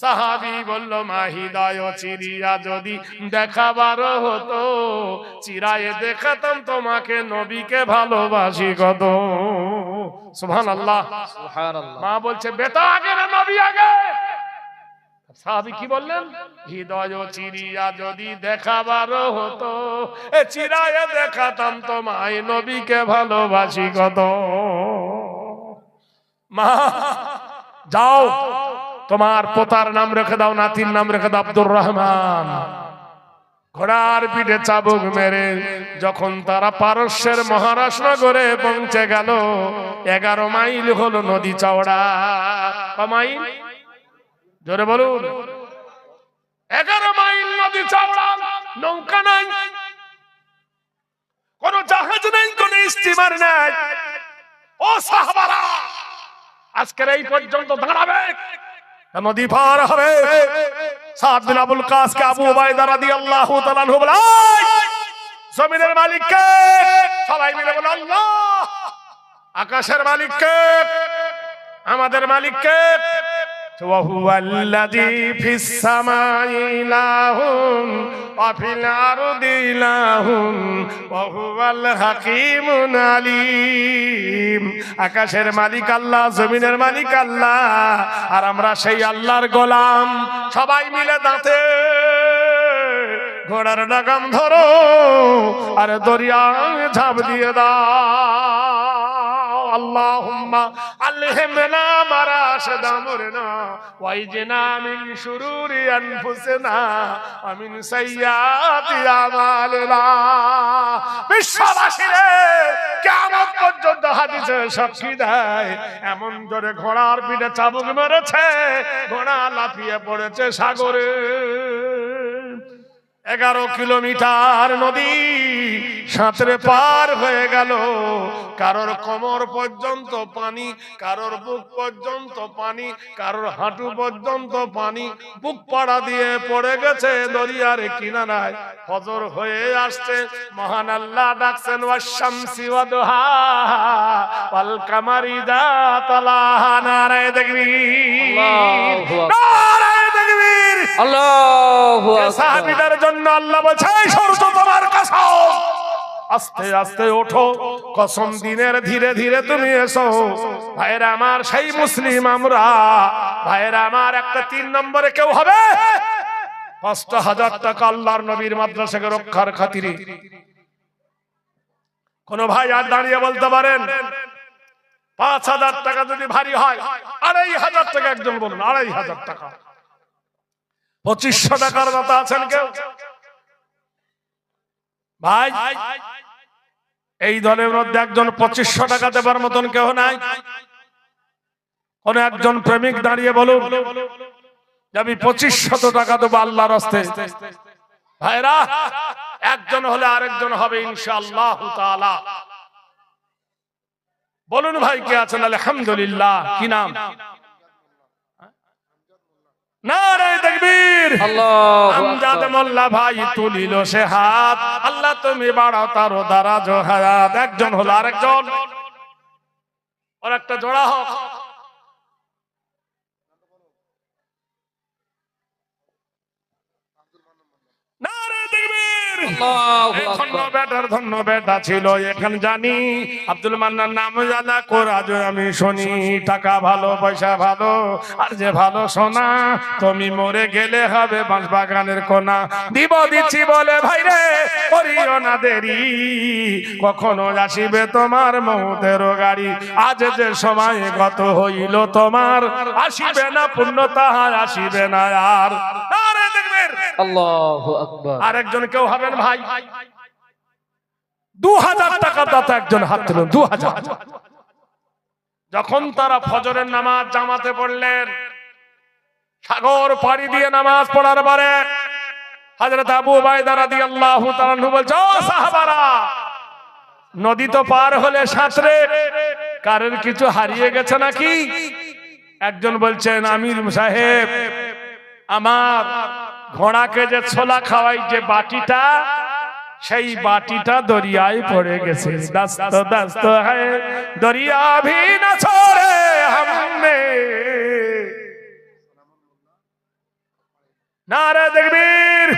সাহাবী বলল মা হৃদয় চিরিয়া যদি দেখাবার হতো, চিরায়ে দেখাতাম তোমাকে নবীকে ভালোবাসি কত। সুবহানাল্লাহ সুবহানাল্লাহ। মা বলছে বেটা আগে না নবী আগে? সাহাবী কি বললেন? হৃদয় চিরিয়া যদি দেখাবার হতো, এ চিরায়ে দেখাতাম তোমায় নবীকে ভালোবাসি কত। মা যাও তোমার পোতার নাম রেখে দাও, নাতির নাম রেখে দাও আব্দুর রহমান। ঘোড়ার পিঠে চাবুক মেরে যখন তারা পারস্যের মহারাজনগরে পৌঁছে গেল, 11 মাইল হলো নদী চওড়া। কমাইল জোরে বলুন। 11 মাইল নদী চওড়া, নৌকা নাই, কোন জাহাজ নেই, কোন স্টিমার নাই। ও সাহাবারা আজকের এই পর্যন্ত দাঁড়াবে, নদী পার হবে। সাদ বিন আবুল কাস কে আবু উবাইদা রাদিয়াল্লাহু তাআলা আনহু বলে জমিনের মালিক কে? সবাই মিলে বলে আল্লাহ। আকাশের মালিক কে? আমাদের মালিক কে? ওয়া হুয়াল্লাযী ফিস সামাই ইলাহুন ওয়া ফিল আরদি ইলাহুন ওয়া হুয়াল হাকীমুন আলীম। আকাশের মালিক আল্লাহ, জমিনের মালিক আল্লাহ, আর আমরা সেই আল্লাহর গোলাম। সবাই মিলে দাঁতে ঘোড়ার লাগাম ধরো আর দরিয়ায় ঝাঁপ দিয়ে দাও। আল্লাহুম্মা আলহিমনা মারাশিদ আমরিনা ওয়াইজনা মিন শুরুরি আনফুসিনা ওয়া মিন সাইয়্যাতি আমালিনা। বিশ্ববাসীরে কিয়ামত পর্যন্ত হাদিসে সাক্ষী দেয়, এমন জোরে ঘোড়ার পিঠে চাবুক মেরেছে, ঘোড়া লাফিয়ে পড়েছে সাগরে। 11 কিলোমিটার নদী সাঁতরে পার হয়ে গেল। কারোর কোমর পর্যন্ত পানি, কারোর বুক পর্যন্ত পানি, কারোর হাঁটু পর্যন্ত পানি। বুক পাড়া দিয়ে পড়ে গেছে দরিয়ার কিনারায়। ফজর হয়ে আসছে, মহান আল্লাহ ডাকছেন ওয়াশ-শামসি ওয়াদুহাহা ওয়াল কামারি ইযা তালাহা। নারায়ে তাকবীর, আল্লাহু আকবার, নারায়ে তাকবীর, আল্লাহু আকবার। সাহাবীদের জন্য আল্লাহ বলছে সূর্য তোমার কসম, আস্তে আস্তে ওঠো, কসম দিনের ধীরে ধীরে তুমি এসো। ভাইরা আমার সেই মুসলিম আমরা, ভাইরা আমার একটা 3 নম্বরে কেউ হবে 5,000 টাকা আল্লাহর নবীর মাদ্রাসাকে রক্ষার খাতিরে। কোন ভাই আর দাঁড়িয়ে বলতে পারেন 5,000 টাকা যদি ভারী হয়, 2,500 টাকা, একজন বলুন 2,500 টাকা। 2500 টাকার দাতা আছেন কেউ? ভাই এই দলের মধ্যে একজন 2500 টাকা দেবার মতন কেউ নাই? কোন একজন প্রেমিক দাঁড়িয়ে বলুন যে আমি 2500 টাকা দেবো আল্লাহর রাস্তায়। ভাইরা একজন হলে আরেকজন হবে ইনশাআল্লাহ তাআলা। বলুন ভাই কে আছেন? আলহামদুলিল্লাহ। কি নাম? নারায়ে তাকবীর, আল্লাহু আকবার। আমজাদ মোল্লা ভাই তুলিল সে হাত, আল্লাহ তুমি বাড়াও তার দারাজ ও হায়াত। একজন হলো আরেকজন, আর একটা জোড়া হোক। নারায়ে তাকবীর, ধন্য বেটার ধন্য বেটা ছিল। এখন জানি আব্দুল মান্নান নাম জানা কোরআজ আমি শুনি। টাকা ভালো পয়সা ভালো আর যে ভালো সোনা, তুমি মরে গেলে হবে বাঁশ বাগানের কোনা। দিব দিচ্ছি বলে ভাই রে করিও না দেরি, কখনো আসিবে তোমার মৌতের গাড়ি। আজ যে সময় গত হইল তোমার, আসিবে না পূর্ণতা আসিবে না আর। আল্লাহু আকবার। আরেকজন কেউ হবেন ভাই 2000 টাকা দাতা একজন হাত তুলুন। 2000। যখন তারা ফজরের নামাজ জামাতে পড়লেন, সাগর পাড়ি দিয়ে নামাজ পড়ার পরে হযরত আবু উবাইদা রাদিয়াল্লাহু তাআলা আনহু বলছে, ও সাহাবারা, নদী তো পার হলে সাঁতরে, কারোর কিছু হারিয়ে গেছে নাকি? একজন বলছেন, আমির সাহেব, আমার ঘোড়াকে যে ছোলা খাওয়াই যে বাটিটা, সেই বাটিটা দরিয়ায় পড়ে গেছে। দস্ত দস্ত হ্যায় দরিয়া ভি না ছোড়ে हमने। নারে তাকবীর,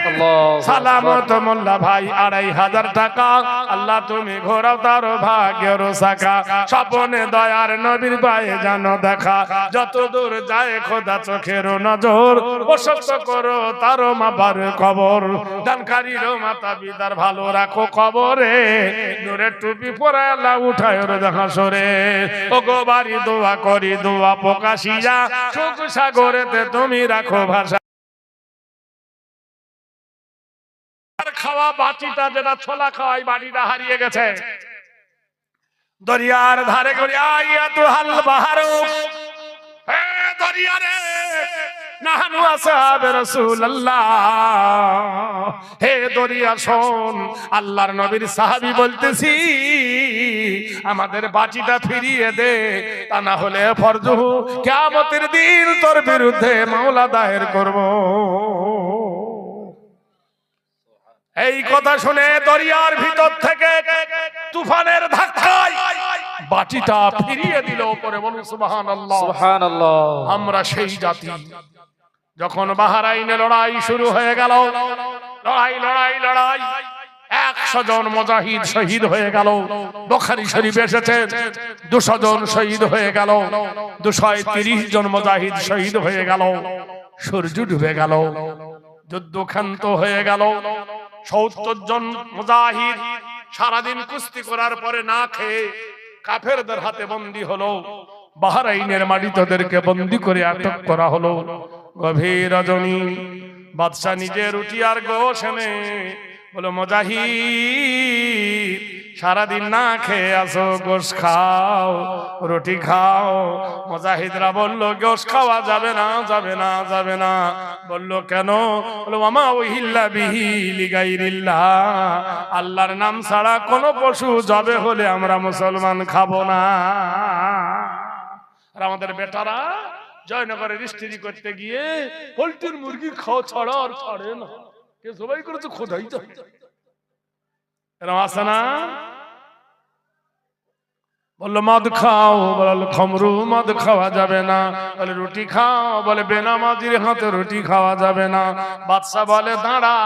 সালামত মোল্লা ভাই। 2500 টাকা আল্লাহ তুমি ঘোরাও তার ভাগ্যের শাখা। স্বপনে দয়ার নবীর পায়ে জানো দেখা, যত দূর যায় খোদা চোখের নজর। প্রশস্ত করো তার মাবার কবর, দানকারীর মাতা বিদার ভালো রাখো কবরে। নূরের টুপি পরে আল্লাহ উঠায় ওর হাসরে। ও গো বাড়ি দোয়া করি দোয়া প্রকাশিয়া, সুখ সাগরেতে তুমি রাখো ভাষা। খাওয়া বাটিটা যেটা ছোলা খাওয়াই বাটিটা হারিয়ে গেছে। দরিয়ার ধারে করে আইয়া তো হাল বাহারো, হে দরিয়া রে নাহানু আসহাবে রাসূলুল্লাহ। হে দরিয়া শোন, আল্লাহর নবীর সাহাবী বলতেছি, আমাদের বাটিটা ফিরিয়ে দে, তা না হলে ফরজহু কিয়ামতের দিন তোর বিরুদ্ধে মামলা দায়ের করব। এই কথা শুনে দরিয়ার ভিতর থেকে তুফানের ধাক্কায় বাটিটা ফিরিয়ে দিল। উপরে বলুন সুবহানাল্লাহ। সুবহানাল্লাহ। আমরা সেই জাতি, যখন বাহরাইনে লড়াই শুরু হয়ে গেল, লড়াই লড়াই লড়াই, 100 জন মুজাহিদ শহীদ হয়ে গেল। বুখারী শরীফ এসেছে 200 জন শহীদ হয়ে গেল, 230 জন মুজাহিদ শহীদ হয়ে গেল। সূর্য ডুবে গেল, যুদ্ধ ক্ষান্ত হয়ে গেল। 70 জন মুজাহিদ সারাদিন কুস্তি করার পরে না খেয়ে কাফেরদের হাতে বন্দী হলো। বাহরাইনের মাটিতে ওদেরকে বন্দী করে আটক করা হলো। গভীর রজনী, বাদশা নিজে রুটি আর গোশ এনে বলো, মুজাহিদ সারাদিন না খেয়ে আসো, গোশ খাও রুটি খাও। মুজাহিদরা বলল, গোশ খাওয়া যাবে না যাবে না যাবে না। বলল কেন? বলল মামা উহিল্লা বিহি লিগাইরিল্লাহ, আল্লাহর নাম ছাড়া কোন পশু জবে হলে আমরা মুসলমান খাবো না। আর আমাদের বেটারা জয়নগরের স্ত্রী করতে গিয়ে পোল্ট্রির মুরগি খাওয়া ছাড়া আর ছাড়ে না। কে সবাই করেছে খোদাই তো এরকম আছে না? বললো মদ খাও, বলল খমরু মদ খাওয়া যাবে না। বলে রুটি খাও, বলে বেনামাজির হাতে রুটি খাওয়া যাবে না। বাদশা বলে দাঁড়া,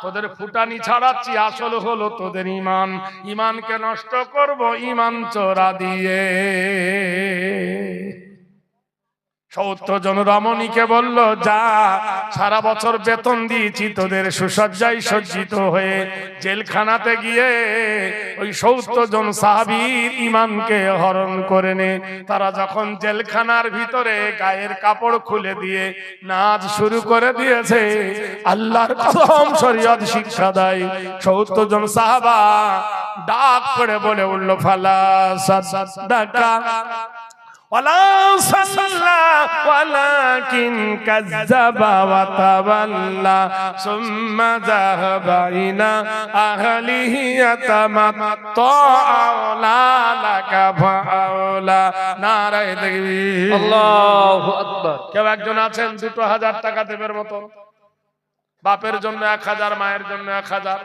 তোদের ফুটানি ছাড়াচ্ছি, আসল হলো তোদের ঈমান। ঈমানকে নষ্ট করব ঈমান চোরা দিয়ে। 70 জন রমণীকে বলল, যা, সারা বছর বেতন দিয়েছি তোদের সুসজ্জায় সজ্জিত হয়ে জেলখানাতে গিয়ে ওই 70 জন সাহাবীর ঈমানকে হরণ করে নে। তারা যখন জেলখানার ভিতরে গায়ের কাপড় খুলে দিয়ে নাচ শুরু করে দিয়েছে, আল্লাহর কসম শরীয়ত শিক্ষা দেয়, 70 জন সাহাবা ডাক করে বলে উঠল, ফালা সাদাকা ওয়ালা সাল্লা ওয়ালাকিন কাযাবা ওয়া তাওয়াল্লা সুম্মা যাহাবা ইলা আহলিহি ইয়াতামাত্তা লা লাকা ফাওলা। নারায়ে তাকবীর, আল্লাহু আকবার। কেউ একজন আছেন 2000 টাকা দেবের মতো? বাপের জন্য 1000, মায়ের জন্য 1000,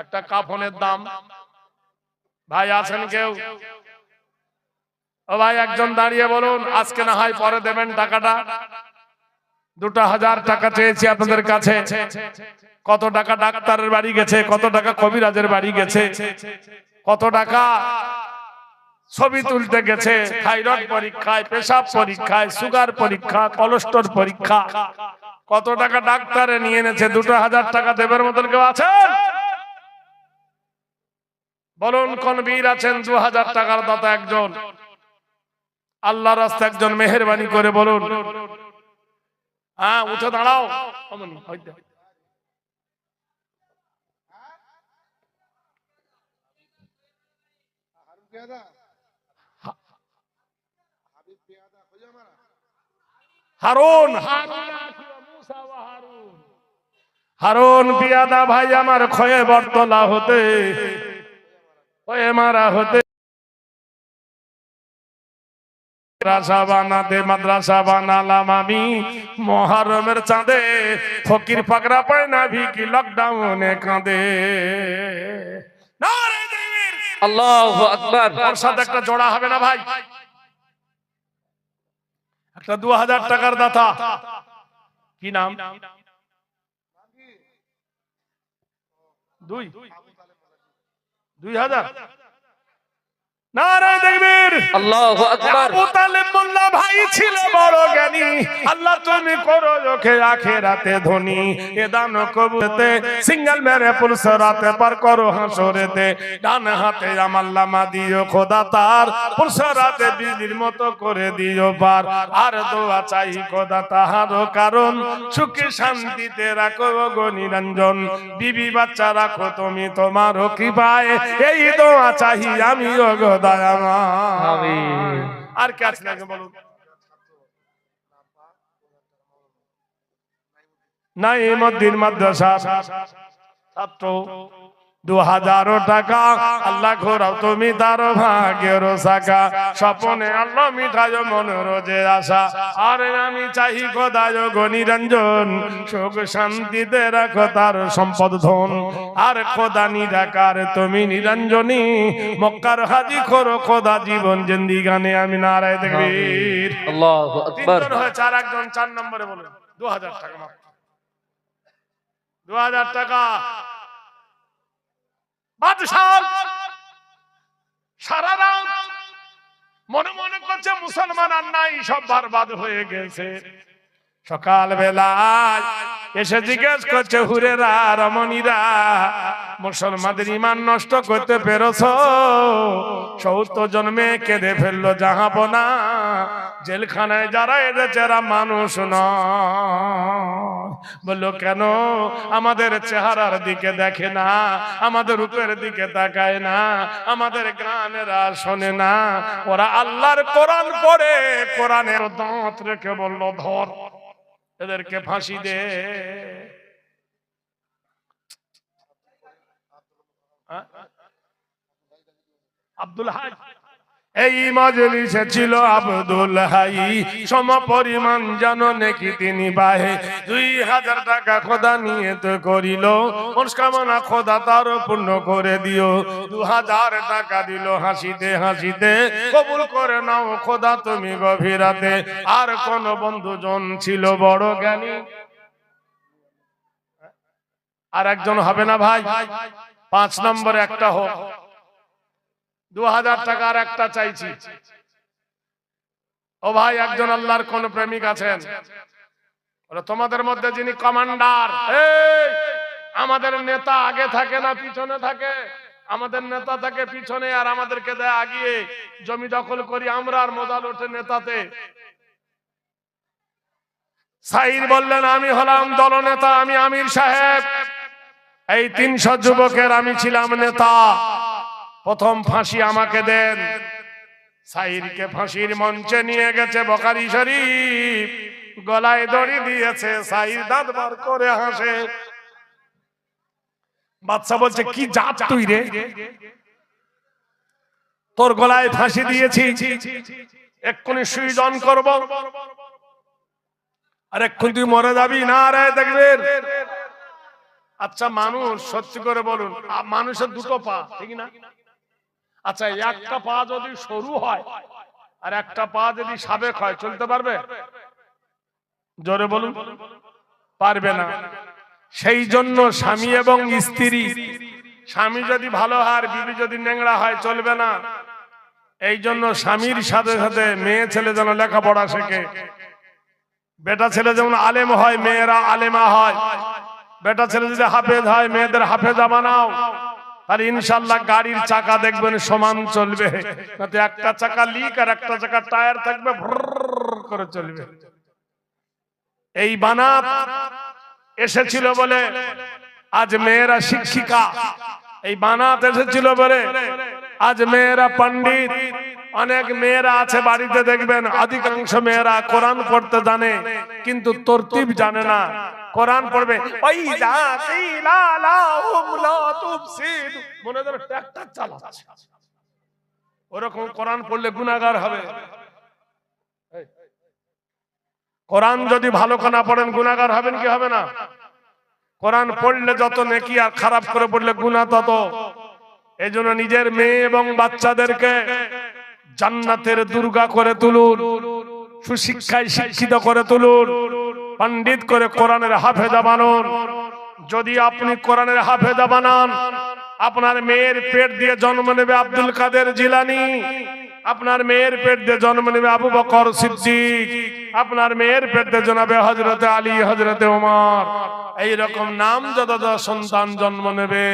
একটা কাফনের দাম। ভাই আছেন কেউ? ও ভাই একজন দাঁড়িয়ে বলুন, আজকে না হয় পরে দেবেন টাকাটা। 2000 টাকা চেয়েছি আপনাদের কাছে। কত টাকা ডাক্তারের বাড়ি গেছে, কত টাকা কবিরাজের বাড়ি গেছে, কত টাকা ছবি তুলতে গেছে, থাইরয়েড পরীক্ষায়, পেশাব পরীক্ষায়, সুগার পরীক্ষা, কোলেস্টেরল পরীক্ষা, কত টাকা ডাক্তারে নিয়ে এনেছে। 2000 টাকা দেবের মতন কেউ আছেন? বলুন কোন বীর আছেন 2000 টাকার দাতা একজন? আল্লাহর রাস্তায় একজন মেহেরবানি করে বলুন। হ্যাঁ, উঠে দাঁড়াও। হারুন হারুন পিয়াদা ভাই আমার খয়ে বরতলা হতে, খয়ে মারা হতে মাদ্রাসা বানাতে মাদ্রাসা বানালাম আমি মহরমের চাঁদে। ফকির পাকড়া পায় না ভিকি লকডাউনে কাঁদে। আল্লাহু আকবার। ওর সাথে একটা জোড়া হবে না ভাই? একটা 2000 টাকার দাতা, কি নাম? 2000 নারায়ে তাকবীর। আল্লাহু আকবার। আবু তালেব মোল্লা ভাই ছিল বড় জ্ঞানী। আল্লাহ তুমি করো ওকে আখিরাতে ধনী। এ দান কবুলতে সিঙ্গেল মেরে পুলসরাতে পার করো হাসরেতে। ডান হাতে আমাল্লামা দিও খোদা তার, পুলসরাতে বিজলির মতো করে দিও পার। আর দোয়া চাই খোদা তাহারও কারণ, সুখে শান্তিতে রাখো গো নিরঞ্জন। বিবি বাচ্চা রাখো তুমি তোমার কৃপায়, এই দোয়া চাই আমিও গো দয়াময়। আমিন। আর কে আছে নাকি বলুন? নাইমুদ্দিন মাদ্রাসা ছাত্র 2000 টাকা। আল্লাহ ঘোরাও তুমি তার ভাগ্যের শাখা। স্বপনে আল্লাহ মিঠায় মন রোজে আশা। আরে আমি চাই খোদায় গো নিরঞ্জন, সুখ শান্তিতে রাখো তার সম্পদ ধন। আর খোদা নিরাকার তুমি নিরঞ্জনী, মক্কার হাজি করো খোদা জীবন জিন্দিগানে। আমি নারায়ে তাকবীর। আল্লাহু আকবার। তিনজন হয়েছে, আর একজন 4 নম্বরে বলুন। 2000 টাকা মাত্র, 2000 টাকা। বাদশাহ সারা রাত মনে মনে করছে মুসলমান আর নাই, সব বরবাদ হয়ে গেছে। সকাল বেলায় এসে জিজ্ঞেস করছে হুরেরা রমণীরা, মুসলমানদের ঈমান নষ্ট করতে পেরেছো? 70 জন্মে কেঁদে ফেললো জাহাপনা। জেলখানায় যারা এসেছে এরা মানুষ নয়। বললো কেন? আমাদের চেহারার দিকে দেখে না, আমাদের রূপের দিকে তাকায় না, আমাদের গানেরা শোনে না। ওরা আল্লাহর কোরআন পড়ে, কোরআনের দাঁত রেখে বললো ধর, এদেরকে ফাঁসি দে। আব্দুল হাই এই মজলিসে ছিল আব্দুল হাই, সম পরিমাণ জানো নাকি তিনি বাহে। 2000 টাকা খোদা নিয়ত করিল, মনস্কামনা খোদা তার পূর্ণ করে দিও। 2000 টাকা দিল হাসিতে হাসিতে, কবুল করে নাও খোদা তুমি গভীরাতে। আর কোন বন্ধুজন ছিল বড় জ্ঞানী? আর একজন হবে না ভাই? 5 নম্বরে একটা হোক। 2000 টাকার একটা চাইছি। ও ভাই, একজন আল্লাহর কোন প্রেমিক আছেন? তোমাদের মধ্যে যিনি কমান্ডার, আমাদের নেতা আগে থাকে না পিছনে থাকে? আমাদের নেতা থাকে পিছনে, আর আমাদেরকে দেয় আগিয়ে। জমি দখল করি আমরা, আর মজাল ওঠে নেতাতে। সাইর বললেন আমি হলাম দলনেতা, আমি আমির সাহেব। এই 300 যুবকের আমি ছিলাম নেতা। প্রথম ফাঁসি আমাকে দেন। সাইরকে ফাঁসির মঞ্চে নিয়ে গেছে বুখারী শরীফ, গলায় দড়ি দিয়েছে। সাইর দাঁত বার করে হাসে। বাদশা বলছে কি জাত তুই রে, তোর গলায় ফাঁসি দিয়েছি, এক্ষুনি সুইজন করব, আর এক্ষুনি তুই মরে যাবি। নারায়ে তাকবীর। আচ্ছা মানুষ, সত্যি করে বলুন, মানুষের দুটো পা, ঠিক না? আচ্ছা একটা পা যদি সরু হয় আর একটা পা যদি সাবেক হয়, চলতে পারবে? জোরে বলুন, পারবে না। সেই জন্য স্বামী এবং স্ত্রী, স্বামী যদি ভালো হয় আর বিবি যদি নেংড়া হয় চলবে না। এই জন্য স্বামীর সাথে সাথে মেয়ে ছেলে যেন লেখাপড়া শেখে। বেটা ছেলে যেমন আলেম হয়, মেয়েরা আলেমা হয়। বেটা ছেলে যদি হাফেজ হয়, মেয়েদের হাফেজা বানাও, তাহলে ইনশাল্লাহ গাড়ির চাকা দেখবেন সমান চলবে। একটা চাকা লিক আর একটা চাকা টায়ার থাকবে, ভ্রর করে চলবে। এই বানাত এসেছিল বলে আজ মেয়েরা শিক্ষিকা। এই বানাত এসেছিল বলে আজ মেয়েরা পণ্ডিত। অনেক মেয়েরা আছে বাড়িতে দেখবেন, অধিকাংশ মেয়েরা কোরআন পড়তে জানে কিন্তু তরতিব জানে না। কোরআন পড়বে মনে ধরে ট্রাক্টর চালাচ্ছে, ওরকম কোরআন পড়লে গুনাহগার হবে। কোরআন যদি ভালো করে না পড়েন গুনাহগার হবেন কি হবে না? কোরআন পড়লে যত নেকি আর খারাপ করে পড়লে গুনাহ তত। এজন্য নিজের মেয়ে এবং বাচ্চাদেরকে জান্নাতের দুর্গা করে তুলুন, সুশিক্ষায় শিক্ষিত করে তুলুন, পণ্ডিত করে কোরআনের হাফেজা বানান। যদি আপনি কোরআনের হাফেজা বানান, আপনার মেয়ের পেট দিয়ে জন্ম নেবে আব্দুল কাদের জিলানী, আপনার মেয়ের পেট দিয়ে জন্ম নেবে আবু বকর সিদ্দিক, আপনার মেয়ের পেট দিয়ে জন্মাবে হযরতে আলী, হযরতে ওমর। এইরকম নাম যত সন্তান জন্ম নেবে।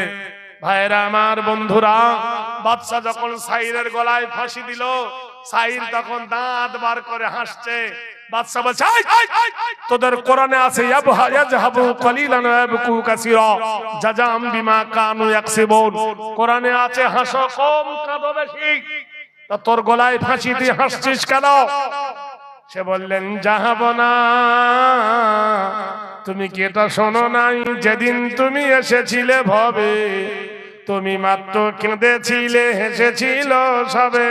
ভাইরা আমার, বন্ধুরা, বাচ্চা যখন সাইরের গলায় ফাঁসি দিল, সাইর তখন দাঁত বার করে হাসছে। বাদশা বলছে, তোদের কোরআনে আছে ইয়াজহাবু কলিলান ওয়া ইয়াবকু কাসীরা জাযাম বিমা কানু ইয়াকসিবুন। কোরআনে আছে হাসো কম কাঁদো বেশি, তা তোর গলায় ফাঁসি দিয়ে হাসছিস কেন? সে বললেন, জাহাবনা, তুমি কি এটা শোনো নাই যেদিন তুমি এসেছিলে ভবে, তুমি মাত্র কেঁদেছিলে হেসেছিল সবে,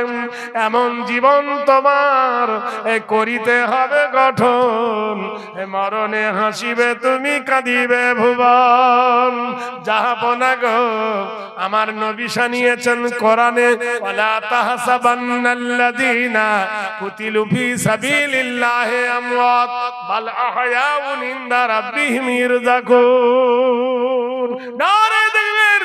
এমন জীবন তোমার করিতে হবে গঠন, মরণে হাসিবে তুমি কাঁদিবে ভুবন। জাহাপনা গো, আমার নবী শানিয়েছেন কোরআনে, ওয়ালা তাহসাবান্নাল্লাযীনা কুতিলু ফী সাবিলিল্লাহি আমওয়াত বাল আহয়াউন ইনদা রাব্বিহিম ইরযাকুন। নারে তাকবীর।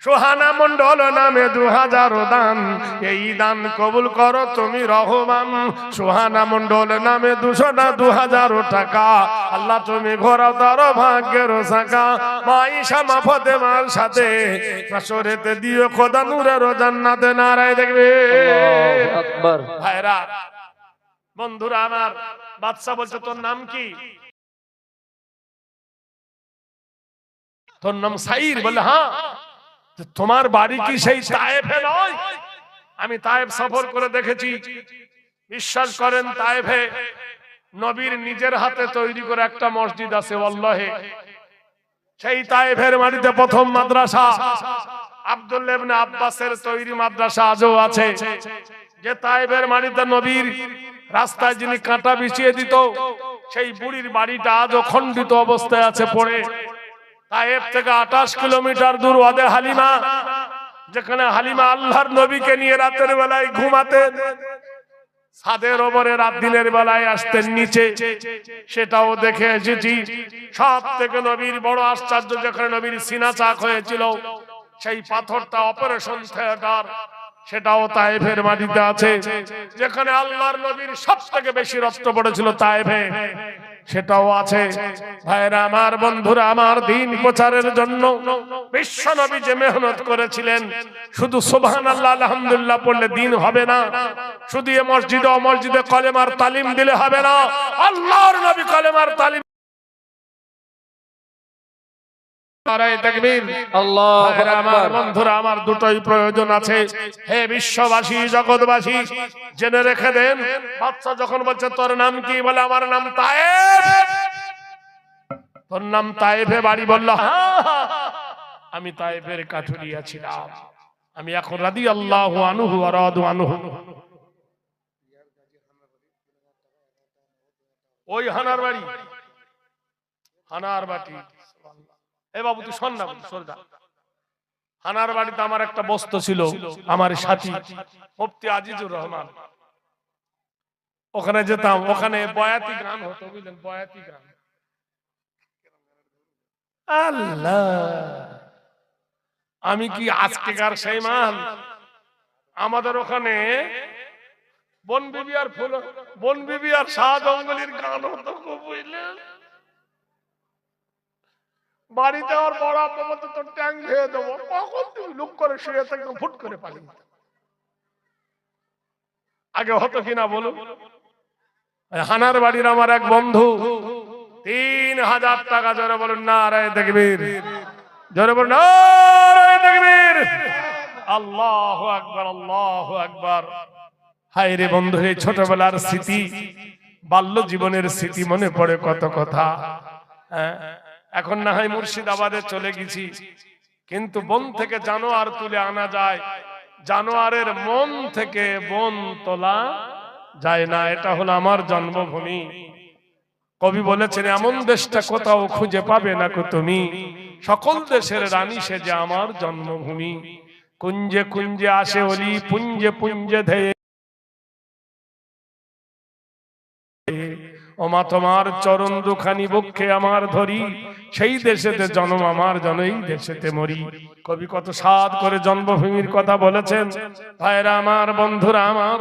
সোহানা মন্ডল নামে 2000 দান, এই দান কবুল করো তুমি রহমান। সোহানা মন্ডল নামে 2000 টাকা, আল্লাহ তুমি ঘোরাও তার ভাগ্যের চাকা। মাইশা মা ফাতেমার সাথে হাসরেতে দিও খোদা নূরের জান্নাতে। নারায়ে দেখবে আল্লাহু আকবার। ভাইরা, বন্ধুরা আমার, বাদশা বলছে, তোর নাম কি? তোর নাম সাইর? বলে, হ্যাঁ। তোমার বাড়ি কি সেই তায়েফে নয়? আমি তায়েফ সফর করে দেখেছি। বিশ্বাস করেন, তায়েফে নবীর নিজের হাতে তৈরি করে একটা মসজিদ আছে। ওয়াল্লাহি, সেই তায়েফের মাটিতে প্রথম মাদ্রাসা আব্দুল্লাহ ইবনে আব্বাসের তৈরি মাদ্রাসা আজও আছে। যে তায়েফের মাটিতে নবীর রাস্তায় যিনি কাঁটা বিছিয়ে দিত, সেই বুড়ির বাড়িটা আজও খণ্ডিত অবস্থায় আছে পড়ে। তায়েফ থেকে 28 কিলোমিটার দূর ওয়াদে হালিমা, যেখানে হালিমা আল্লাহর নবীকে নিয়ে রাতের বেলায় ঘুমাতেন, ছাদের উপরে রাত দিনের বেলায় আসতেন নিচে, সেটাও দেখে এসেছি। সব থেকে নবীর বড় আশ্চর্য, যেখানে নবীর সিনা চাক হয়েছিল, সেই পাথরটা অপারেশন থিয়েটার, সেটাও তায়েফের মাটিতে আছে। যেখানে আল্লাহর নবীর সব থেকে বেশি রক্ত পড়েছিল তায়েফে, সেটাও আছে। ভাইরা আমার, বন্ধুরা আমার, দিন প্রচারের জন্য বিশ্ব নবী যে মেহনত করেছিলেন, শুধু সুবহানাল্লাহ আলহামদুলিল্লাহ পড়লে দিন হবে না, শুধু এই মসজিদে অমসজিদে কলেমার তালিম দিলে হবে না। আল্লাহর নবী কলেমার তালিম। নারায়ে তাকবীর। আল্লাহু ভাইরা আমার, আকবার। বন্ধুরা আমার, দুটোই প্রয়োজন আছে। হে বিশ্ববাসী, জগৎবাসী, জেনে রেখে দেন। বাদশা যখন বলছে, তোর নাম কি? বলে, আমার নাম তায়েফ। তোর নাম তায়েফে বাড়ি? বলল, হ্যাঁ, আমি তায়েফের কাঠুরিয়া ছিলাম, আমি এখন রাদিয়াল্লাহু আনহু ওয়া রাদু আনহু। ওই হানার বাড়ি, হানার বাড়ি। এ বাবু, তুই শোন না, সরদা। হানার বাড়িতে আমার একটা বস্ত ছিল, আমার সাথী মুফতি আজিজুর রহমান। ওখানে যেতাম, ওখানে বয়াতি গান হতো, বুঝলেন, বয়াতি গান। আল্লাহ, আমি কি আজকেকার সেই মান? আমাদের ওখানে বন বিবি আর ফুল, বন বিবি আর শাহ জঙ্গলির গান হতো খুব, বুঝলেন। বাড়িতে আর বড় আব্বা বলতো তোর ট্যাং ভেঙে দেবো, কখন তুমি লুক করে শুয়ে থাকতো, ফুট করে পালিয়ে। আগে হতো কিনা বলুন। হানার বাড়ির আমার এক বন্ধু ৩,০০০ টাকা, জোরে বলুন নারায়ে তাকবীর, জোরে বলুন নারায়ে তাকবীর, আল্লাহু আকবার, আল্লাহু আকবার। হায় রে বন্ধু, এই ছোটবেলার স্মৃতি, বাল্য জীবনের স্মৃতি মনে পড়ে কত কথা। এখন না হয় মুর্শিদাবাদে চলে গেছি, কিন্তু বন থেকে জানোয়ার তুলে আনা যায়, জানোয়ারের মন থেকে বন তোলা যায় না। এটা হলো আমার জন্মভূমি। কবি বলেছেন, এমন দেশটা কোথাও খুঁজে পাবে না কো তুমি, সকল দেশের রানী সেজে আমার জন্মভূমি। কুঞ্জে কুঞ্জে আসে অলি, পুঞ্জে পুঞ্জে ধেয়ে, ওমা তোমার চরণ দুখানি বক্ষে আমার ধরি, সেই দেশেতে জন্ম আমার, জনই দেশেতে মরি। কবি কত সাধ করে জন্মভূমির কথা বলেছেন। ভাইরা আমার, বন্ধুরা আমার,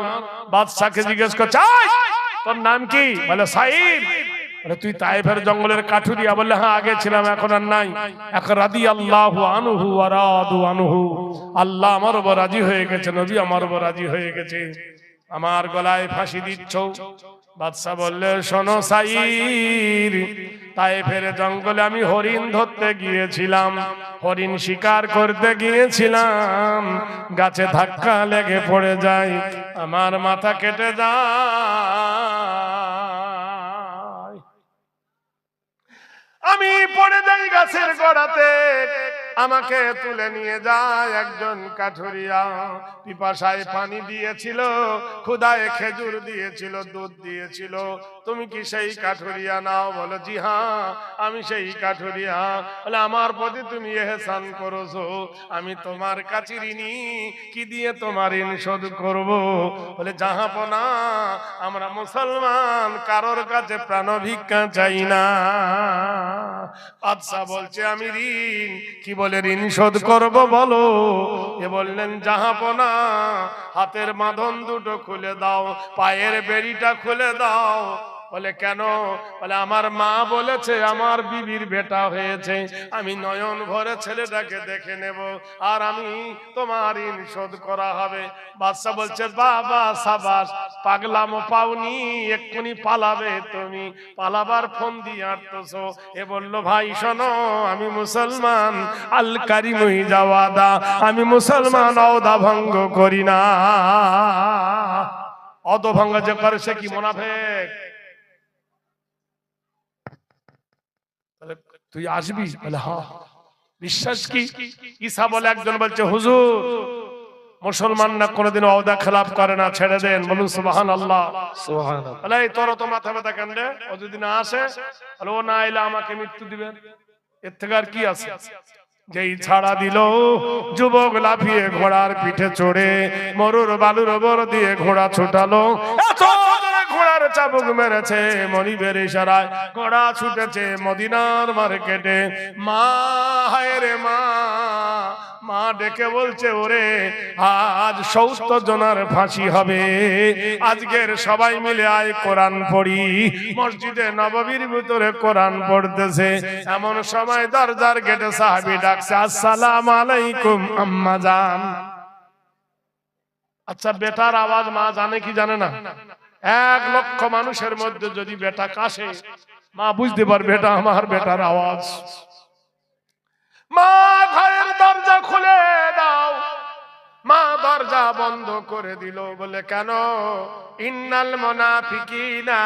বাদশাকে জিজ্ঞেস করছে, তোর নাম কি? বলে সাইদ। বলে তুই তায়েফের জঙ্গলের কাঠুরিয়া? বললে হ্যাঁ, আগে ছিলাম, এখন আর নাই। এখন রাদিয়াল্লাহু আনহু ওয়া রাদু আনহু, আল্লাহ আমার উপর রাজি হয়ে গেছে, নবী আমার উপর রাজি হয়ে গেছে, আমার গলায় ফাঁসি দিচ্ছ। বাদশা বললে, শোনো সাইর, তায়েফের জঙ্গলে আমি হরিণ ধরতে গিয়েছিলাম, হরিণ শিকার করতে গিয়েছিলাম, গাছে ধাক্কা লেগে পড়ে যায়, আমার মাথা কেটে যায়, আমি পড়ে যাই গাছের গোড়াতে, আমাকে তুলে নিয়ে যায় একজন কাঠুরিয়া। পিপাসায় পানি দিয়েছিল, ক্ষুধায় খেজুর দিয়েছিল, দুধ দিয়েছিল। তুমি কি সেই কাঠুরিয়া নাও? বলো জি হ্যাঁ, আমি সেই কাঠুরিয়া। বলে আমার প্রতি তুমি ইহসান করেছো, আমি তোমার কাছে ঋণী, কি দিয়ে তোমার ঋণ শোধ করবো? বলে জাহাপনা, আমরা মুসলমান, কারোর কাছে প্রাণ ভিক্ষা চাই না। বাদশা বলছে, আমি ঋণ কি বলে ঋণ শোধ করব বলো? এ বললেন, জাহাপনা, হাতের বাঁধন দুটো খুলে দাও, পায়ের বেড়িটা খুলে দাও। বলে কেন? বলে আমার মা বলেছে আমার বিবির বেটা হয়েছে, আমি নয়ন ভরে ছেলেটাকে দেখে নেব, আর আমি তোমার ঋণ শোধ করা হবে। বাদশা বলছে, বাবা সাবাস, পাগলামো পাওনি, এক্ষুনি পালাবে তুমি, পালাবার ফোন দিয়ে আটতেছো। এ বলল, ভাই শোনো, আমি মুসলমান, আল কারিমুই জাওয়াদা, আমি মুসলমান, অদা ভঙ্গ করি না। অদ ভঙ্গ যে করে সে কি মুনাফিক? তুই আসবি? বলে হ্যাঁ। বিশ্বাস কি? ঈসা বলে একজন বলছে, হুজুর, মুসলমান না কোনোদিন ওয়াদা খেলাপ করে না, ছেড়ে দেন। বলুন সুবহানাল্লাহ। সুবহানাল্লাহ। বলে এই তোর তো মাথা ব্যথা কেন রে? ও যদি না আসে, বলে ও না এলে আমাকে মৃত্যু দিবেন, এর থেকে আর কি আছে? যেই ছাড়া দিল, যুবক লাফিয়ে ঘোড়ার পিঠে চড়ে মরুর বালুর ওপর দিয়ে ঘোড়া ছোটালো। এত জোরে ঘোড়ার চাবুক মেরেছে, মনিবের ইশারায় ঘোড়া ছুটেছে মদিনার মার্কেটে। মা, হায় রে মা, মা ডেকে বলছে, ওরে আজ ৭০ জনের ফাঁসি হবে, আজকের সবাই মিলে আয় কোরআন পড়ি। মসজিদে নববীর ভিতরে কোরআন পড়তেছে, এমন সময় দরজার গেটে সাহাবী ডাকছে, আসসালামু আলাইকুম আম্মা জান। আচ্ছা, বেটার আওয়াজ মা জানে কি জানে না? ১ লক্ষ মানুষের মধ্যে যদি বেটা কাশে, মা বুঝতে পারবে এটা আমার বেটার আওয়াজ। মা, ঘরের দরজা খুলে দাও। মা দরজা বন্ধ করে দিল। বলে কেন? ইন্নাল মুনাফিকিনা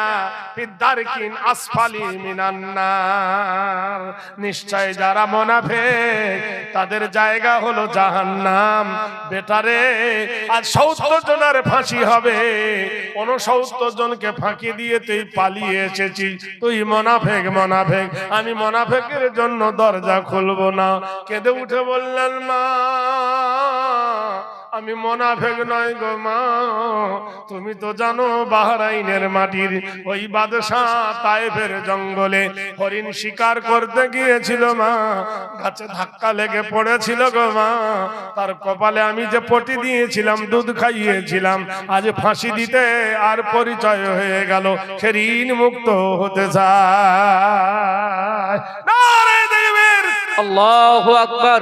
ফিদ-দারকিন আসফালি মিনান নার, নিশ্চয় যারা মুনাফিক তাদের জায়গা হলো জাহান্নাম। বেটারে, আজ ৭০ জনের ফাঁসি হবে, ৬৯ জনকে ফাঁকি দিয়ে তুই পালিয়ে এসেছিস, তুই মুনাফিক। মুনাফিক, আমি মুনাফিকের জন্য দরজা খুলবো না। কেঁদে উঠে বললেন, মা আমি মোনাফেক নয় গো মা, তুমি তো জানো বাহরাইনের মাটির ওই বাদশাহ তায়েফের জঙ্গলে হরিণ শিকার করতে গিয়েছিল মা, গাছে ধাক্কা লেগে পড়েছিল গো মা, তার কপালে আমি যে পটি দিয়েছিলাম, দুধ খাইয়েছিলাম, আজ ফাঁসি দিতে আর পরিচয় হয়ে গেল, সে ঋণ মুক্ত হতে চায়। নারে তাকবীর! আল্লাহু আকবার।